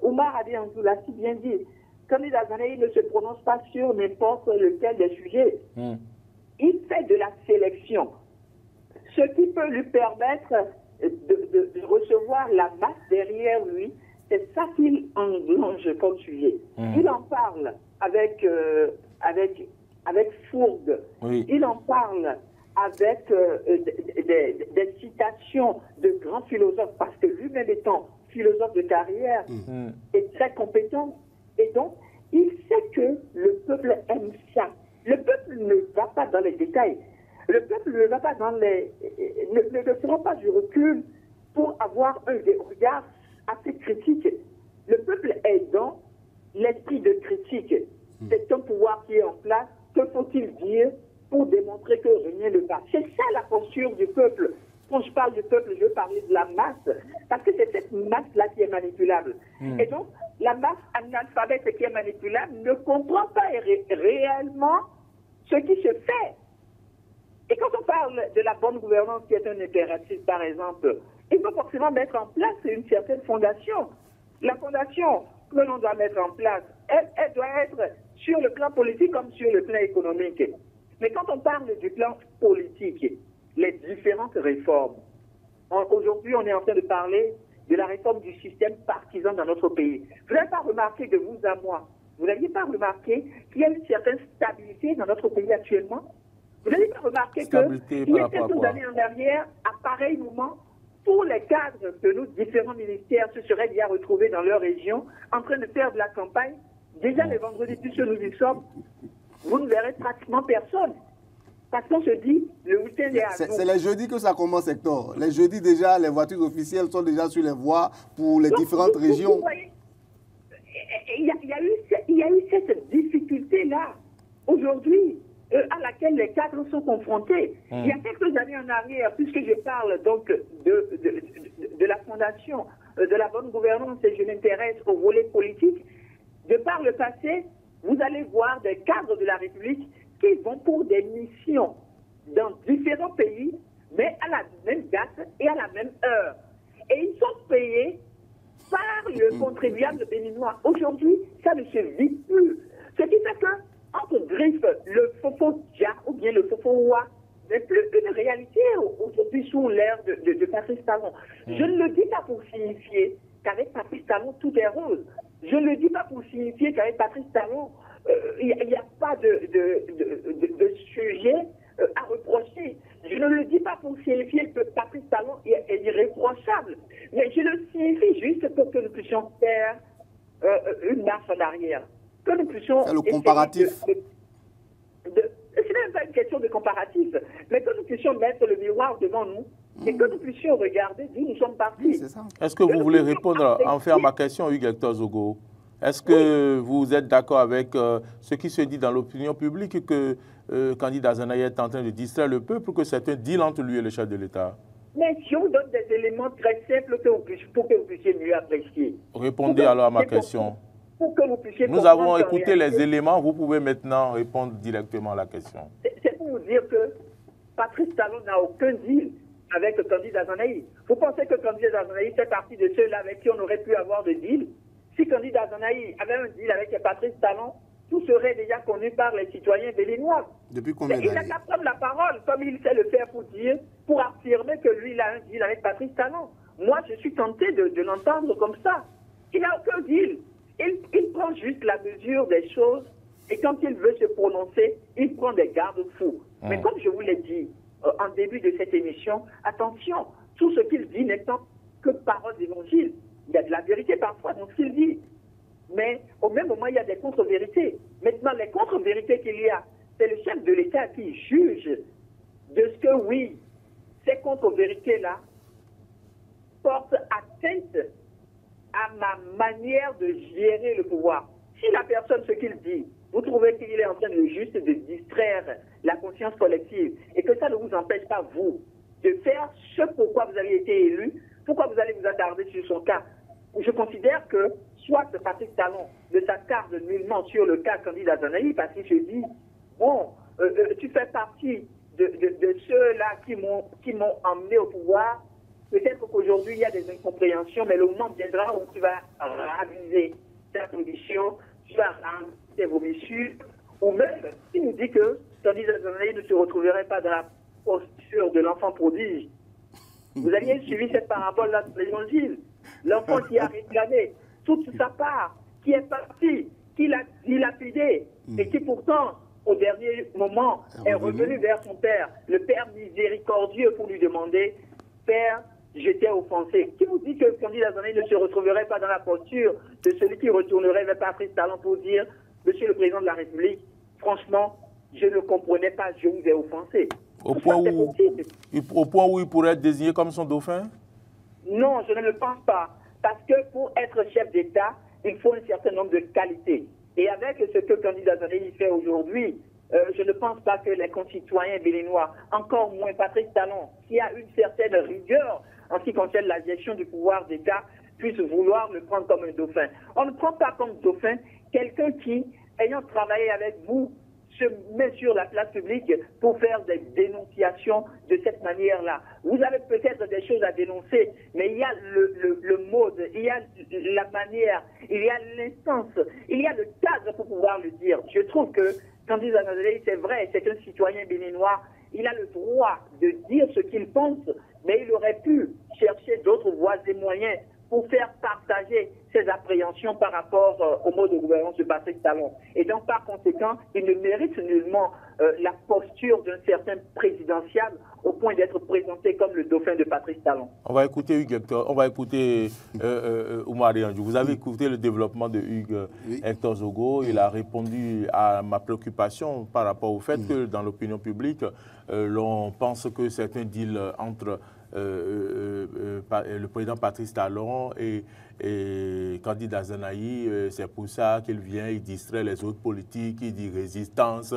Oumar Hadi Anzou l'a si bien dit, Candidat Zanaï ne se prononce pas sur n'importe lequel des sujets. Il fait de la sélection. Ce qui peut lui permettre de recevoir la masse derrière lui, c'est ça qu'il engrange comme sujet. Il en parle avec fourgue. Il en parle avec des citations de grands philosophes, parce que lui-même étant philosophe de carrière, est très compétent. Et donc, il sait que le peuple aime ça. Le peuple ne va pas dans les détails. Le peuple ne va pas dans ne fera pas du recul pour avoir un regard assez critique. Le peuple est dans l'esprit de critique. C'est un pouvoir qui est en place. Que faut-il dire pour démontrer que rien ne va? C'est ça la posture du peuple. Quand je parle du peuple, je veux parler de la masse, parce que c'est cette masse-là qui est manipulable. Et donc, la masse analphabète qui est manipulable ne comprend pas réellement ce qui se fait. Et quand on parle de la bonne gouvernance qui est un impératif, par exemple, il faut forcément mettre en place une certaine fondation. La fondation que l'on doit mettre en place, elle doit être sur le plan politique comme sur le plan économique. Mais quand on parle du plan politique, les différentes réformes, aujourd'hui on est en train de parler de la réforme du système partisan dans notre pays. Vous n'avez pas remarqué de vous à moi, vous n'aviez pas remarqué qu'il y a une certaine stabilité dans notre pays actuellement? Vous n'avez pas remarqué qu'il y a quelques années en arrière, à pareil moment, tous les cadres de nos différents ministères se seraient bien retrouvés dans leur région en train de faire de la campagne. Déjà les vendredis, puisque nous y sommes, vous ne verrez pratiquement personne. Parce qu'on se dit, le week-end est à nous. C'est les jeudis que ça commence, Hector. Les jeudis, déjà, les voitures officielles sont déjà sur les voies pour les différentes régions. Vous voyez, il y a eu cette difficulté-là, aujourd'hui, à laquelle les cadres sont confrontés. Il y a quelques années en arrière, puisque je parle donc de la fondation, de la bonne gouvernance, et je m'intéresse au volet politique, de par le passé, vous allez voir des cadres de la République qui vont pour des missions dans différents pays, mais à la même date et à la même heure. Et ils sont payés par le contribuable béninois. Aujourd'hui, ça ne se vit plus. Ce qui fait que, entre griffes, le fofo-dia ou bien le fofo-wa n'est plus une réalité aujourd'hui sous l'ère de Patrice Talon. Je ne le dis pas pour signifier qu'avec Patrice Talon, tout est rose. Je ne le dis pas pour signifier qu'avec Patrice Talon, il n'y a pas de sujet à reprocher. Je ne le dis pas pour signifier que Patrice Talon est irréprochable, mais je le signifie juste pour que nous puissions faire une marche en arrière. Que nous puissions... C'est le comparatif. Ce n'est même pas une question de comparatif, mais que nous puissions mettre le miroir devant nous et que nous puissions regarder d'où nous sommes partis. Est-ce que vous voulez répondre enfin à ma question, Hugues Hector Zogo? Est-ce que vous êtes d'accord avec ce qui se dit dans l'opinion publique que Candidat Zanaï est en train de distraire le peuple, que c'est un deal entre lui et le chef de l'État? Mais je vous donne des éléments très simples pour que vous puissiez mieux apprécier. Répondez alors à ma question. Pour que vous puissiez Nous avons écouté les éléments, vous pouvez maintenant répondre directement à la question. C'est pour vous dire que Patrice Talon n'a aucun deal avec le candidat Zanaï. Vous pensez que le candidat Zanaï fait partie de ceux-là avec qui on aurait pu avoir de deal? Si candidat Zanaï avait un deal avec Patrice Talon, tout serait déjà connu par les citoyens béninois. Depuis combien d'années? Il n'a qu'à prendre la parole, comme il sait le faire pour affirmer que lui, il a un deal avec Patrice Talon. Moi, je suis tenté de l'entendre comme ça. Il n'a aucun deal. Il prend juste la mesure des choses et quand il veut se prononcer, il prend des garde-fous. Mais comme je vous l'ai dit en début de cette émission, attention, tout ce qu'il dit n'étant que paroles d'évangile. Il y a de la vérité parfois dans ce qu'il dit. Mais au même moment, il y a des contre-vérités. Maintenant, les contre-vérités qu'il y a, c'est le chef de l'État qui juge de ce que, oui, ces contre-vérités-là portent atteinte à ma manière de gérer le pouvoir. Si la personne, ce qu'il dit, vous trouvez qu'il est en train de juste de distraire la conscience collective et que ça ne vous empêche pas, vous, de faire ce pourquoi vous avez été élu, pourquoi vous allez vous attarder sur son cas, je considère que soit Patrice Talon ne s'attarde nullement sur le cas candidat Zanaï parce qu'il se dit, bon, tu fais partie de ceux-là qui m'ont emmené au pouvoir. Peut-être qu'aujourd'hui, il y a des incompréhensions, mais le moment viendra où tu vas raviser ta position, tu vas rendre tes vomissures, ou même, il nous dit que candidat Zanaï ne se retrouverait pas dans la posture de l'enfant prodige. Vous aviez suivi cette parabole-là de l'Évangile. L'enfant qui a réclamé toute sa part, qui est parti, qui l'a dilapidé, et qui pourtant, au dernier moment, est revenu vers son père, le père miséricordieux, pour lui demander, Père, je t'ai offensé. Qui vous dit que le candidat Zanaï ne se retrouverait pas dans la posture de celui qui retournerait vers Patrice Talon pour dire, Monsieur le Président de la République, franchement, je ne comprenais pas, je vous ai offensé. Au point où il pourrait être désigné comme son dauphin? Non, je ne le pense pas. Parce que pour être chef d'État, il faut un certain nombre de qualités. Et avec ce que le candidat Zanaï fait aujourd'hui, je ne pense pas que les concitoyens béninois, encore moins Patrice Talon, qui a une certaine rigueur en ce qui concerne la gestion du pouvoir d'État, puisse vouloir le prendre comme un dauphin. On ne prend pas comme dauphin quelqu'un qui, ayant travaillé avec vous, se met sur la place publique pour faire des dénonciations de cette manière-là. Vous avez peut-être des choses à dénoncer, mais il y a le mode, il y a la manière, il y a l'instance, il y a le cadre pour pouvoir le dire. Je trouve que candidat Zanaï, c'est vrai, c'est un citoyen béninois, il a le droit de dire ce qu'il pense, mais il aurait pu chercher d'autres voies et moyens pour faire partager ses appréhensions par rapport au mode de gouvernance de Patrice Talon. Et donc, par conséquent, il ne mérite nullement la posture d'un certain présidentiable au point d'être présenté comme le dauphin de Patrice Talon. On va écouter Hugues Hector, on va écouter Oumar Riandjou. Vous avez écouté le développement de Hugues Hector Zogo. Il a répondu à ma préoccupation par rapport au fait que dans l'opinion publique, l'on pense que certains deals entre le président Patrice Talon et candidat Zanaï, c'est pour ça qu'il vient, il distrait les autres politiques, il dit résistance,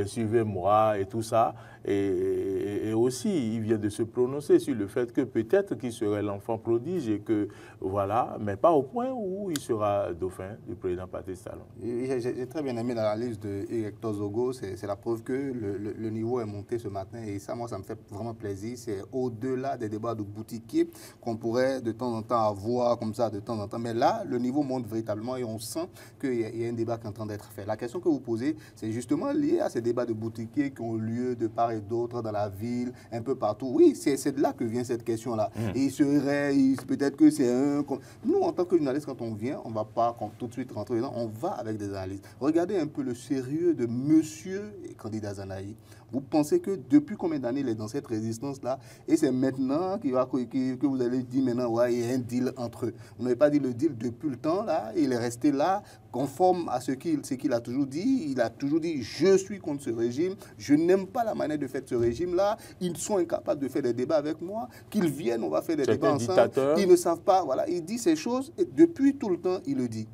suivez-moi et tout ça. Et aussi, il vient de se prononcer sur le fait que peut-être qu'il serait l'enfant prodige et que, voilà, mais pas au point où il sera dauphin du président Patrice Talon. J'ai très bien aimé l'analyse de Hector Zogo, c'est la preuve que le niveau est monté ce matin et ça, moi, ça me fait vraiment plaisir. C'est au-delà des débats de boutiquiers qu'on pourrait de temps en temps avoir comme ça, de temps en temps. Mais là, le niveau monte véritablement et on sent qu'il y a un débat qui est en train d'être fait. La question que vous posez, c'est justement lié à ces débats de boutiquiers qui ont lieu de part et d'autre dans la ville, un peu partout. Oui, c'est de là que vient cette question-là. Et il serait, peut-être que c'est un... Nous, en tant que journalistes, quand on vient, on ne va pas tout de suite rentrer dedans, on va avec des analyses. Regardez un peu le sérieux de monsieur et candidat Zanaï. Vous pensez que depuis combien d'années il est dans cette résistance-là et c'est maintenant que vous allez dire maintenant, ouais, il y a un deal entre eux. Vous n'avez pas dit le deal depuis le temps, là, il est resté là, conforme à ce qu'il a toujours dit. Il a toujours dit, je suis contre ce régime, je n'aime pas la manière de faire ce régime-là, ils sont incapables de faire des débats avec moi, qu'ils viennent, on va faire des débats ensemble. Ils ne savent pas, voilà, il dit ces choses et depuis tout le temps, il le dit.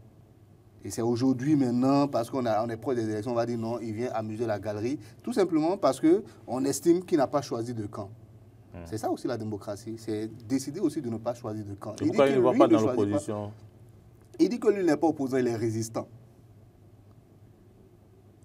Et c'est aujourd'hui maintenant, parce qu'on est proche des élections, on va dire non, il vient amuser la galerie, tout simplement parce qu'on estime qu'il n'a pas choisi de camp. C'est ça aussi la démocratie, c'est décider aussi de ne pas choisir de camp. Pourquoi il ne va pas dans l'opposition? Il dit que lui n'est pas opposant, il est résistant.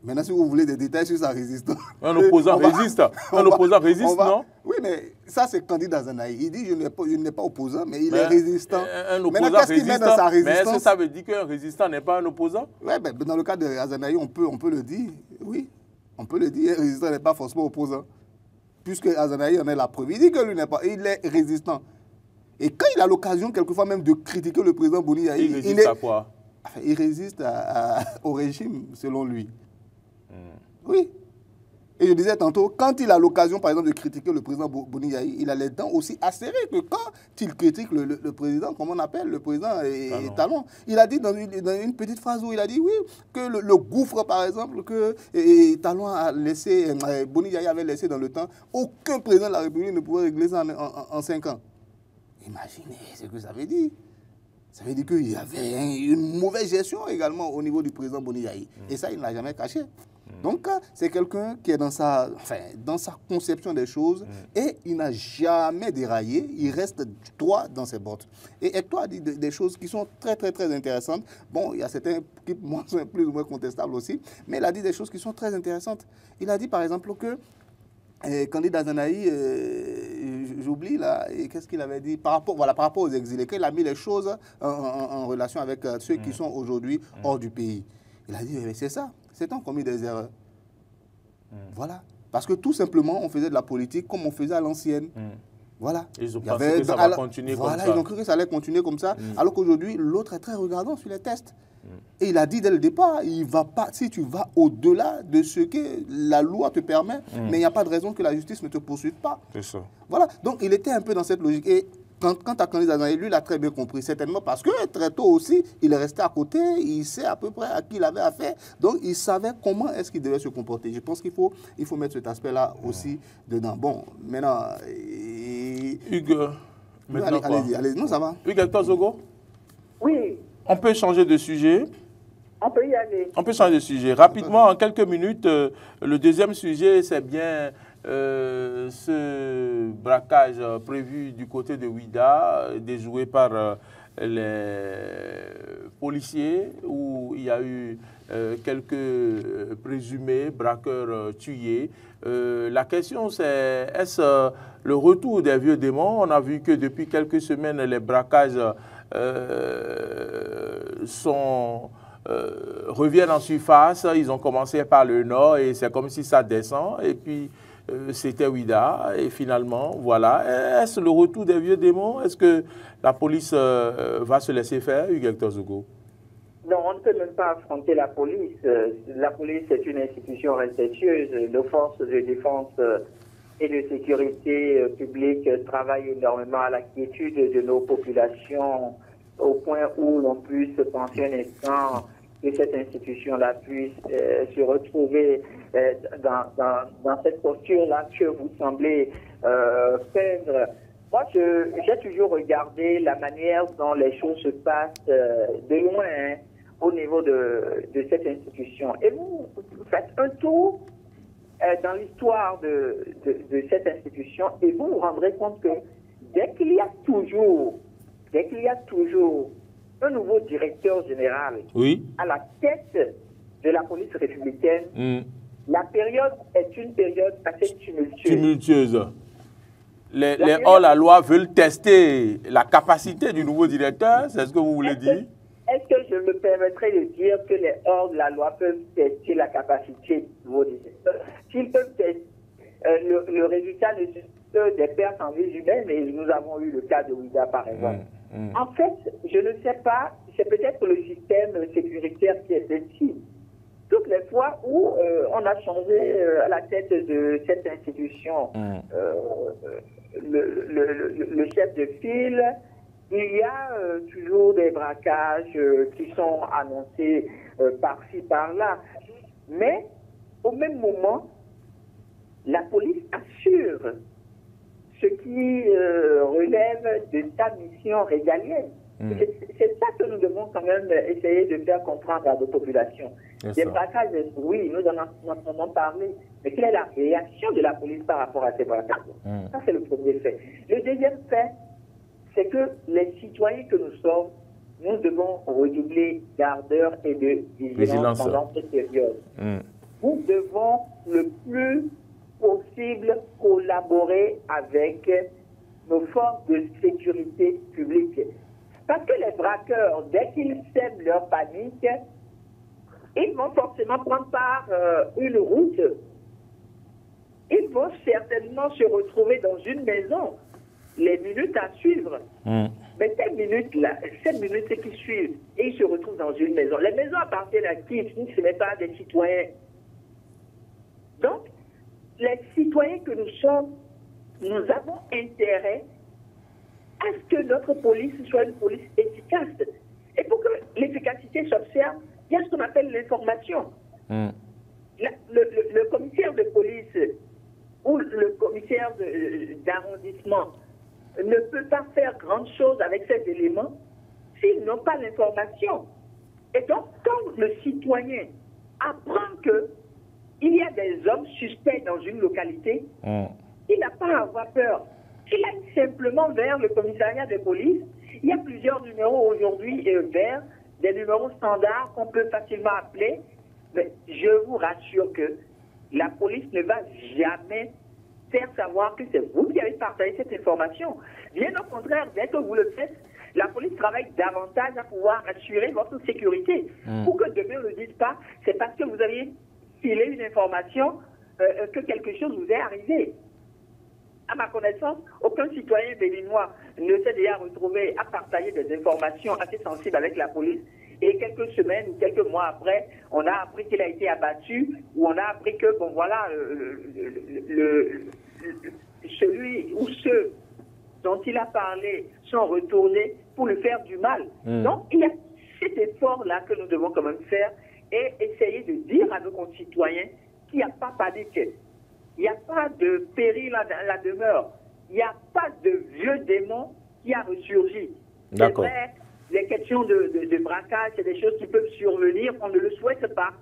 Maintenant, si vous voulez des détails sur sa résistance... Un opposant résiste. Un opposant résiste, non? Oui, mais ça, c'est candidat Zanaï. Il dit, je n'ai pas opposant, mais il est résistant. Un opposant résistant, mais est-ce que ça veut dire qu'un résistant n'est pas un opposant? Oui, mais dans le cas de Zanaï, on peut le dire. Oui, on peut le dire. Un résistant n'est pas forcément opposant. Puisque Zanaï en est la preuve. Il dit que lui n'est pas... Il est résistant. Et quand il a l'occasion, quelquefois même, de critiquer le président Boni Yahi... Il résiste à quoi? Il résiste au régime, selon lui. Oui. Et je disais tantôt, quand il a l'occasion, par exemple, de critiquer le président Boni Yahi, il a les dents aussi acérées que quand il critique le président, comment on appelle, le président Talon. Il a dit dans une petite phrase où il a dit, oui, que le gouffre, par exemple, que Talon a laissé, Boni Yahi avait laissé dans le temps, aucun président de la République ne pouvait régler ça en 5 ans. Imaginez ce que ça veut dire. Ça veut dire qu'il y avait une mauvaise gestion également au niveau du président Boni Yahi. Et ça, il ne l'a jamais caché. Donc, c'est quelqu'un qui est dans sa conception des choses et il n'a jamais déraillé, il reste droit dans ses bottes. Et Hector a dit des choses qui sont très, très, très intéressantes. Bon, il y a certains qui, moi, sont plus ou moins contestables aussi, mais il a dit des choses qui sont très intéressantes. Il a dit, par exemple, que Candide Azanaï, j'oublie là, qu'est-ce qu'il avait dit par rapport aux exilés, qu'il a mis les choses en relation avec ceux qui sont aujourd'hui hors du pays. Il a dit, c'est ça, c'est temps qu'on a commis des erreurs. Voilà. Parce que tout simplement, on faisait de la politique comme on faisait à l'ancienne. Voilà. Ils ont pensé que ça va continuer comme ça. Voilà, ils ont cru que ça allait continuer comme ça, alors qu'aujourd'hui, l'autre est très regardant sur les tests. Et il a dit dès le départ, il va pas, si tu vas au-delà de ce que la loi te permet, mais il n'y a pas de raison que la justice ne te poursuive pas. C'est ça. Voilà. Donc, il était un peu dans cette logique. Et quand à Candide Azanaï, lui, il a très bien compris, certainement parce que très tôt aussi, il est resté à côté, il sait à peu près à qui il avait affaire, donc il savait comment est-ce qu'il devait se comporter. Je pense qu'il faut mettre cet aspect-là aussi dedans. Bon, maintenant... Hugues, maintenant allez-y, non, ça va. Hugues Hector Zogo? Oui. On peut changer de sujet? On peut y aller. On peut changer de sujet. Rapidement, en quelques minutes, le deuxième sujet, c'est bien ce braquage prévu du côté de Ouidah, déjoué par les policiers, où il y a eu quelques présumés braqueurs tués. La question, c'est, est-ce le retour des vieux démons? On a vu que depuis quelques semaines, les braquages reviennent en surface. Ils ont commencé par le nord et c'est comme si ça descend. Et puis, c'était Ouidah. Et finalement, voilà. Est-ce le retour des vieux démons? Est-ce que la police va se laisser faire, Hugues Hector Zogo? Non, on ne peut même pas affronter la police. La police est une institution respectueuse. Nos forces de défense et de sécurité publique travaillent énormément à la quiétude de nos populations, au point où l'on puisse penser un instant que cette institution-là puisse se retrouver dans cette posture-là que vous semblez peindre. Moi, j'ai toujours regardé la manière dont les choses se passent de loin au niveau de cette institution. Et vous faites un tour dans l'histoire de cette institution et vous vous rendrez compte que dès qu'il y a toujours un nouveau directeur général à la tête de la police républicaine, la période est une période assez tumultueuse. Les hors-la-loi veulent tester la capacité du nouveau directeur, c'est ce que vous voulez dire? Est-ce que je me permettrais de dire que les hors-la-loi peuvent tester la capacité du nouveau directeur? S'ils peuvent tester, le résultat ne sont des pertes en vie humaine, et nous avons eu le cas de Ouidah par exemple. En fait, je ne sais pas, c'est peut-être le système sécuritaire qui est ainsi. Toutes les fois où on a changé à la tête de cette institution le chef de file, il y a toujours des braquages qui sont annoncés par-ci, par-là. Mais au même moment, la police assure ce qui relève de sa mission régalienne. C'est ça que nous devons quand même essayer de faire comprendre à nos populations. Des braquages, oui, nous en entendons parler, mais quelle est la réaction de la police par rapport à ces braquages? Ça, c'est le premier fait. Le deuxième fait, c'est que les citoyens que nous sommes, nous devons redoubler d'ardeur et de vigilance pendant cette période. Nous devons le plus possible collaborer avec nos forces de sécurité publique. Parce que les braqueurs, dès qu'ils sèment leur panique, ils vont forcément prendre par une route. Ils vont certainement se retrouver dans une maison. Les minutes à suivre. Mais ces minutes qui suivent, et ils se retrouvent dans une maison. Les maisons appartiennent à qui? Ce n'est pas des citoyens. Donc, les citoyens que nous sommes, nous avons intérêt à ce que notre police soit une police efficace. Et pour que l'efficacité s'observe, il y a ce qu'on appelle l'information. Le commissaire de police ou le commissaire d'arrondissement ne peut pas faire grande chose avec ces éléments s'ils n'ont pas l'information. Et donc, quand le citoyen apprend que il y a des hommes suspects dans une localité, il n'a pas à avoir peur. Il aille simplement vers le commissariat de police. Il y a plusieurs numéros aujourd'hui verts, des numéros standards qu'on peut facilement appeler. Mais je vous rassure que la police ne va jamais faire savoir que c'est vous qui avez partagé cette information. Bien au contraire, dès que vous le faites, la police travaille davantage à pouvoir assurer votre sécurité. Pour que demain ne le dise pas, c'est parce que vous avez filé une information que quelque chose vous est arrivé. À ma connaissance, aucun citoyen béninois ne s'est déjà retrouvé à partager des informations assez sensibles avec la police. Et quelques semaines ou quelques mois après, on a appris qu'il a été abattu, ou on a appris que, bon voilà, celui ou ceux dont il a parlé sont retournés pour lui faire du mal. Donc, il y a cet effort-là que nous devons quand même faire et essayer de dire à nos concitoyens qu'il n'y a pas panique. Il n'y a pas de péril à la demeure. Il n'y a pas de vieux démon qui a ressurgi. C'est vrai, les questions de braquage, c'est des choses qui peuvent survenir, on ne le souhaite pas.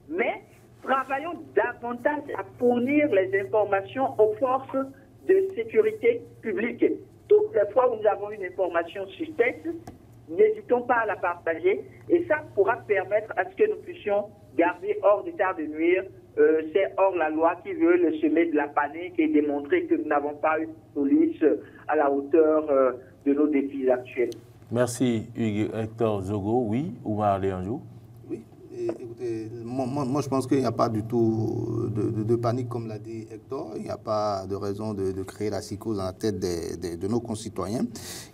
Mais travaillons davantage à fournir les informations aux forces de sécurité publique. Toutes les fois où nous avons une information suspecte, n'hésitons pas à la partager. Et ça pourra permettre à ce que nous puissions garder hors d'état de nuire c'est hors la loi qui veut semer de la panique et démontrer que nous n'avons pas une police à la hauteur de nos défis actuels. Merci Hugues Hector Zogo. Oui, Oumar Léanjou. Oui, écoutez, moi je pense qu'il n'y a pas du tout de panique comme l'a dit Hector. Il n'y a pas de raison de créer la psychose dans la tête de nos concitoyens.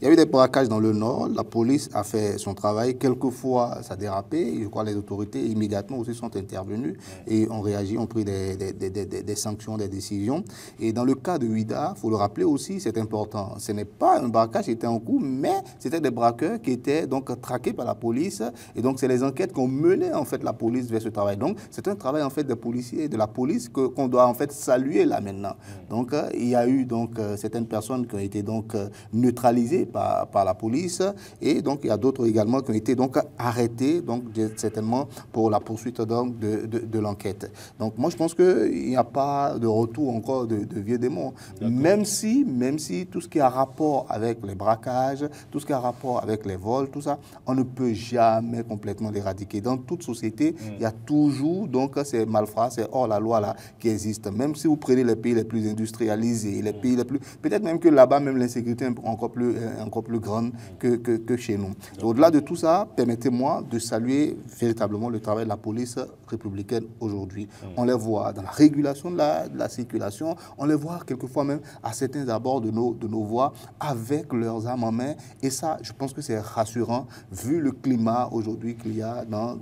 Il y a eu des braquages dans le Nord. La police a fait son travail. Quelquefois, ça a dérapé. Je crois que les autorités immédiatement aussi sont intervenues et ont réagi, ont pris des sanctions, des décisions. Et dans le cas de Ouidah, il faut le rappeler aussi, c'est important. Ce n'est pas un braquage qui était en cours, mais c'était des braqueurs qui étaient donc traqués par la police. Et donc, c'est les enquêtes qu'on menait en fait la police vers ce travail. Donc, c'est un travail en fait des policiers et de la police qu'on doit en fait saluer là maintenant. Donc, il y a eu donc certaines personnes qui ont été donc neutralisées par la police et donc il y a d'autres également qui ont été donc arrêtés donc certainement pour la poursuite donc de l'enquête. Donc, moi je pense qu'il n'y a pas de retour encore de vieux démons. Même si tout ce qui a rapport avec les braquages, tout ce qui a rapport avec les vols, tout ça, on ne peut jamais complètement l'éradiquer. Dans toute société, il y a toujours donc ces malfrats, c'est hors la loi là qui existent. Même si vous prenez les pays les plus industrialisés, les pays les plus, peut-être même que là-bas même l'insécurité est encore plus grande que chez nous. Au-delà de tout ça, permettez-moi de saluer véritablement le travail de la police républicaine aujourd'hui. On les voit dans la régulation de la circulation, on les voit quelquefois même à certains abords de nos voies avec leurs armes en main. Et ça, je pense que c'est rassurant vu le climat aujourd'hui qu'il y a dans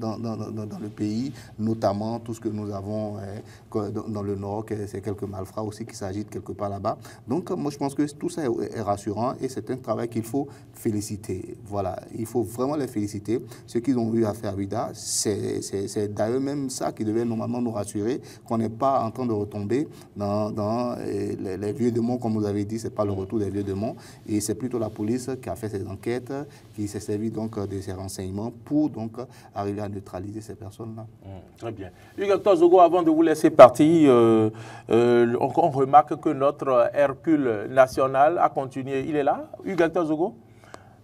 le pays, notamment tout ce que nous avons dans le Nord, c'est quelques malfrats aussi qui s'agitent quelque part là-bas. Donc, moi, je pense que tout ça est rassurant et c'est un travail qu'il faut féliciter. Voilà, il faut vraiment les féliciter. Ce qu'ils ont eu à faire à Ouidah, c'est d'ailleurs même ça qui devait normalement nous rassurer, qu'on n'est pas en train de retomber dans les vieux démons, comme vous avez dit, c'est pas le retour des vieux démons, et c'est plutôt la police qui a fait ses enquêtes, qui s'est servi donc de ces renseignements pour donc arriver à neutraliser ces personnes-là. Très bien. Hugues Hector Zogo, avant de vous laisser partir, on remarque que notre Hercule national a continué. Il est là, Hugues Hector Zogo?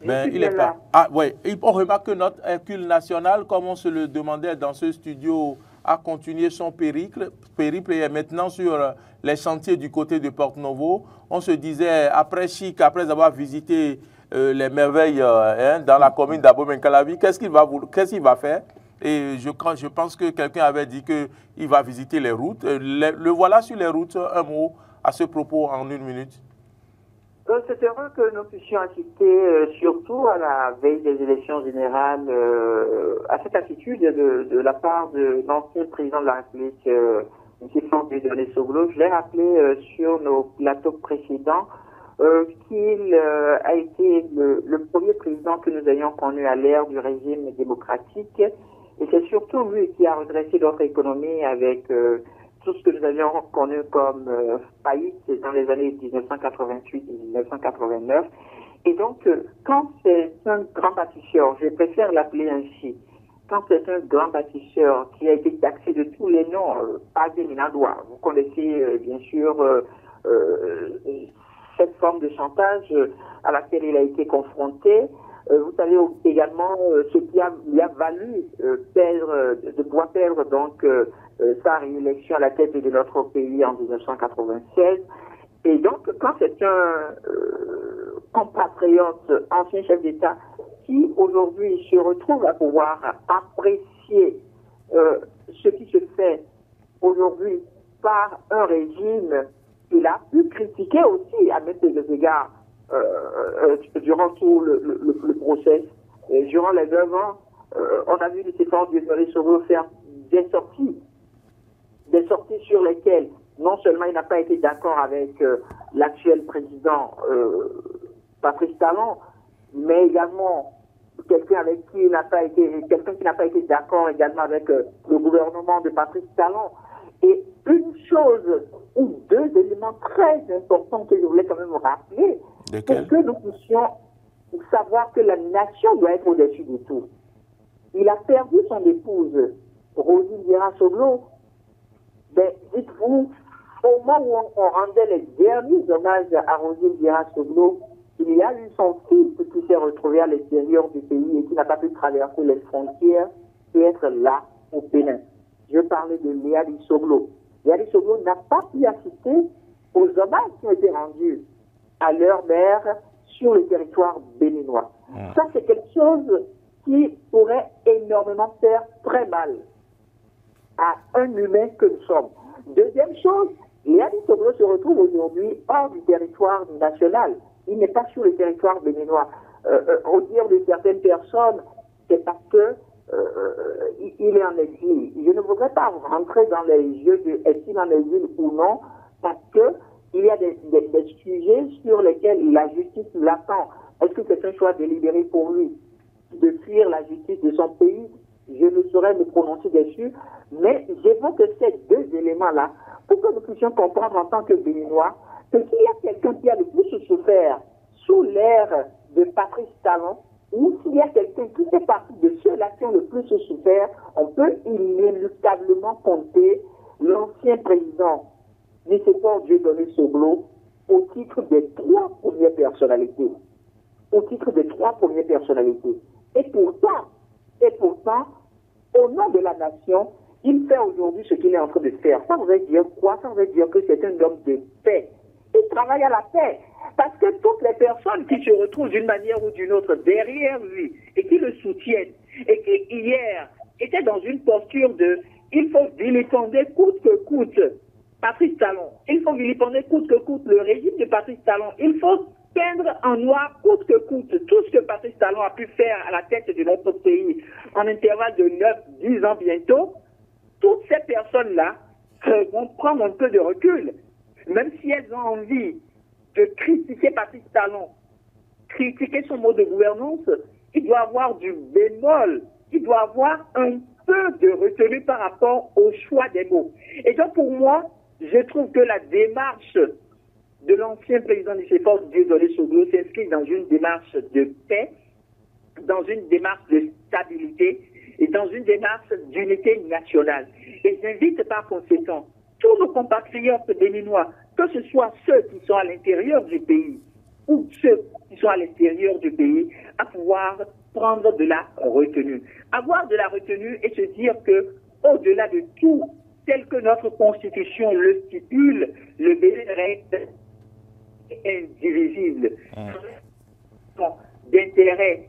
Ben, il est pas. Ah, ouais. On remarque que notre Hercule national, comme on se le demandait dans ce studio, a continué son périple et est maintenant sur les chantiers du côté de Porto-Novo. On se disait, après Chic, après avoir visité les merveilles dans la commune d'Abomey-Calavi, qu'est-ce qu'il va faire? Et je pense que quelqu'un avait dit qu'il va visiter les routes. Le voilà sur les routes. Un mot à ce propos en une minute. C'est heureux que nous puissions assister, surtout à la veille des élections générales, à cette attitude de la part de l'ancien président de la République, M. Franck Dieudonné-Soglo. Je l'ai rappelé sur nos plateaux précédents qu'il a été le premier président que nous ayons connu à l'ère du régime démocratique. Et c'est surtout lui qui a redressé notre économie avec tout ce que nous avions connu comme faillite dans les années 1988 et 1989. Et donc, quand c'est un grand bâtisseur, je préfère l'appeler ainsi, quand c'est un grand bâtisseur qui a été taxé de tous les noms, pas des Minadois, vous connaissez bien sûr cette forme de chantage à laquelle il a été confronté. Vous savez également ce qui lui a valu de pouvoir perdre donc sa réélection à la tête de notre pays en 1996. Et donc, quand c'est un compatriote, ancien chef d'État, qui aujourd'hui se retrouve à pouvoir apprécier ce qui se fait aujourd'hui par un régime qu'il a pu critiquer aussi à mettre des égards durant tout le process, durant les 9 ans, on a vu les efforts du Soglo faire des sorties sur lesquelles non seulement il n'a pas été d'accord avec l'actuel président Patrice Talon, mais également quelqu'un qui n'a pas été d'accord également avec le gouvernement de Patrice Talon. Et une chose ou deux éléments très importants que je voulais quand même rappeler, pour que nous puissions savoir que la nation doit être au-dessus de tout. Il a perdu son épouse, Rosine Vieira-Soglo. Ben, dites-vous, au moment où on rendait les derniers hommages à Rosine Vieira-Soglo, il y a eu son fils qui s'est retrouvé à l'extérieur du pays et qui n'a pas pu traverser les frontières et être là au Bénin. Je parlais de Léali Soglo. Léali Soglo n'a pas pu assister aux hommages qui ont été rendus à leur mère sur le territoire béninois. Ça, c'est quelque chose qui pourrait énormément faire très mal à un humain que nous sommes. Deuxième chose, Léali Soglo se retrouve aujourd'hui hors du territoire national. Il n'est pas sur le territoire béninois. Au dire de certaines personnes, c'est parce que il est en exil. Je ne voudrais pas rentrer dans les jeux de est-ce qu'il est en exil ou non, parce que il y a des sujets sur lesquels la justice l'attend. Est-ce que c'est un choix délibéré pour lui de fuir la justice de son pays? Je ne saurais me prononcer dessus, mais j'évoque ces deux éléments-là pour que nous puissions comprendre en tant que Béninois que s'il y a quelqu'un qui a le plus souffert sous l'ère de Patrice Talon, ou s'il y a quelqu'un qui fait partie de ceux-là qui ont le plus souffert, on peut inéluctablement compter l'ancien président Nicéphore Dieudonné Soglo au titre des trois premières personnalités. Au titre des trois premières personnalités. Et pourtant, au nom de la nation, il fait aujourd'hui ce qu'il est en train de faire. Ça veut dire quoi? Ça veut dire que c'est un homme de paix. Il travaille à la paix. Parce que toutes les personnes qui se retrouvent d'une manière ou d'une autre derrière lui et qui le soutiennent et qui hier étaient dans une posture de il faut vilipender coûte que coûte Patrice Talon, il faut vilipender coûte que coûte le régime de Patrice Talon, il faut peindre en noir coûte que coûte tout ce que Patrice Talon a pu faire à la tête de notre pays en intervalle de 9-10 ans bientôt. Toutes ces personnes-là vont prendre un peu de recul, même si elles ont envie de critiquer Patrice Talon, critiquer son mode de gouvernance, il doit avoir du bémol, il doit avoir un peu de retenue par rapport au choix des mots. Et donc pour moi, je trouve que la démarche de l'ancien président Nicéphore Dieudonné Soglo s'inscrit dans une démarche de paix, dans une démarche de stabilité et dans une démarche d'unité nationale. Et j'invite par conséquent tous nos compatriotes béninois, que ce soit ceux qui sont à l'intérieur du pays ou ceux qui sont à l'extérieur du pays, à pouvoir prendre de la retenue. Avoir de la retenue et se dire que, au-delà de tout, tel que notre Constitution le stipule, le Bénin reste indivisible. D'intérêt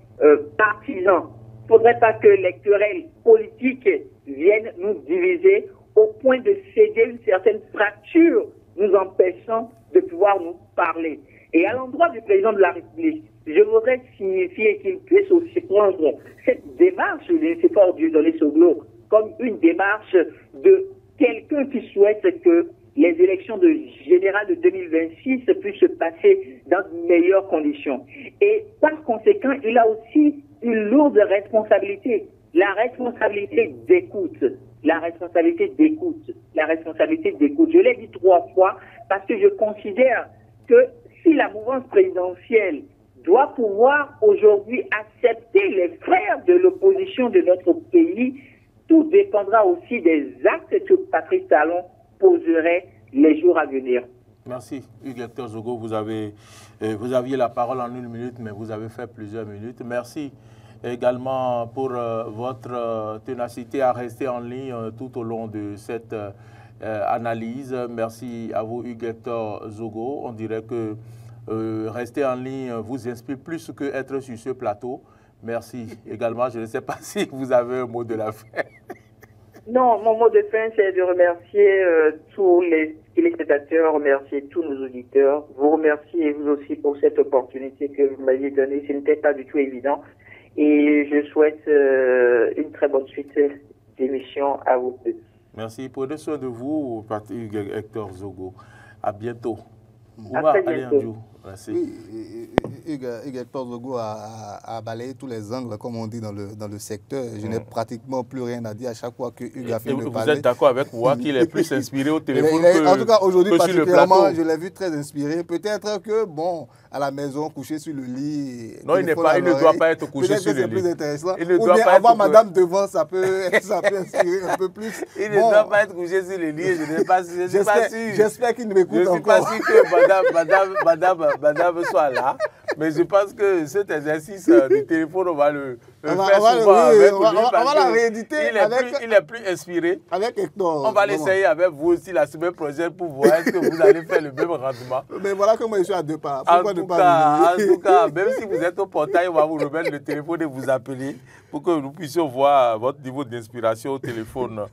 partisan. Il ne faudrait pas que les querelles politiques viennent nous diviser au point de céder une certaine fracture, nous empêchant de pouvoir nous parler. Et à l'endroit du président de la République, je voudrais signifier qu'il puisse aussi prendre cette démarche de Nicéphore Dieudonné Soglo comme une démarche de quelqu'un qui souhaite que les élections générales de 2026 puissent se passer dans de meilleures conditions. Et par conséquent, il a aussi une lourde responsabilité, la responsabilité d'écoute. La responsabilité d'écoute. La responsabilité d'écoute. Je l'ai dit 3 fois parce que je considère que si la mouvance présidentielle doit pouvoir aujourd'hui accepter les frères de l'opposition de notre pays. Tout dépendra aussi des actes que Patrice Talon poserait les jours à venir. Merci. Hugues-Hector Zogo, vous aviez la parole en 1 minute, mais vous avez fait plusieurs minutes. Merci également pour votre ténacité à rester en ligne tout au long de cette analyse. Merci à vous, Hugues-Hector Zogo. On dirait que rester en ligne vous inspire plus qu'être sur ce plateau. Merci également. Je ne sais pas si vous avez un mot de la fin. Non, mon mot de fin, c'est de remercier tous les téléspectateurs, remercier tous nos auditeurs. Vous remercier vous aussi pour cette opportunité que vous m'aviez donnée. Ce n'était pas du tout évident. Et je souhaite une très bonne suite d'émission à vous tous. Merci. Prenez soin de vous, Patrick Hector Zogo. À bientôt. À très bientôt. Merci. Oui, Hugues-Hector Zogo a balayé tous les angles, comme on dit dans le secteur. Je n'ai pratiquement plus rien à dire à chaque fois que Hugues a fait le parler. Vous êtes d'accord avec moi qu'il est plus inspiré au téléphone en tout cas, aujourd'hui, particulièrement, je l'ai vu très inspiré. Peut-être que, bon, à la maison, couché sur le lit... Non, il ne doit pas être couché sur le lit. Peut-être que c'est plus intéressant. Ou bien avoir madame devant, ça peut inspirer un peu plus. Il ne doit pas être couché sur le lit. Je ne sais pas si... J'espère qu'il ne m'écoute encore. Je ne suis pas sûr que madame soit là. Mais je pense que cet exercice du téléphone, on va le faire souvent avec lui. On va la rééditer. Il est plus inspiré. Avec Hector. On va l'essayer avec vous aussi la semaine prochaine pour voir est-ce que vous allez faire le même rendement. Mais voilà que moi je suis à 2 pas. En tout cas, même si vous êtes au portail, on va vous remettre le téléphone et vous appeler pour que nous puissions voir votre niveau d'inspiration au téléphone.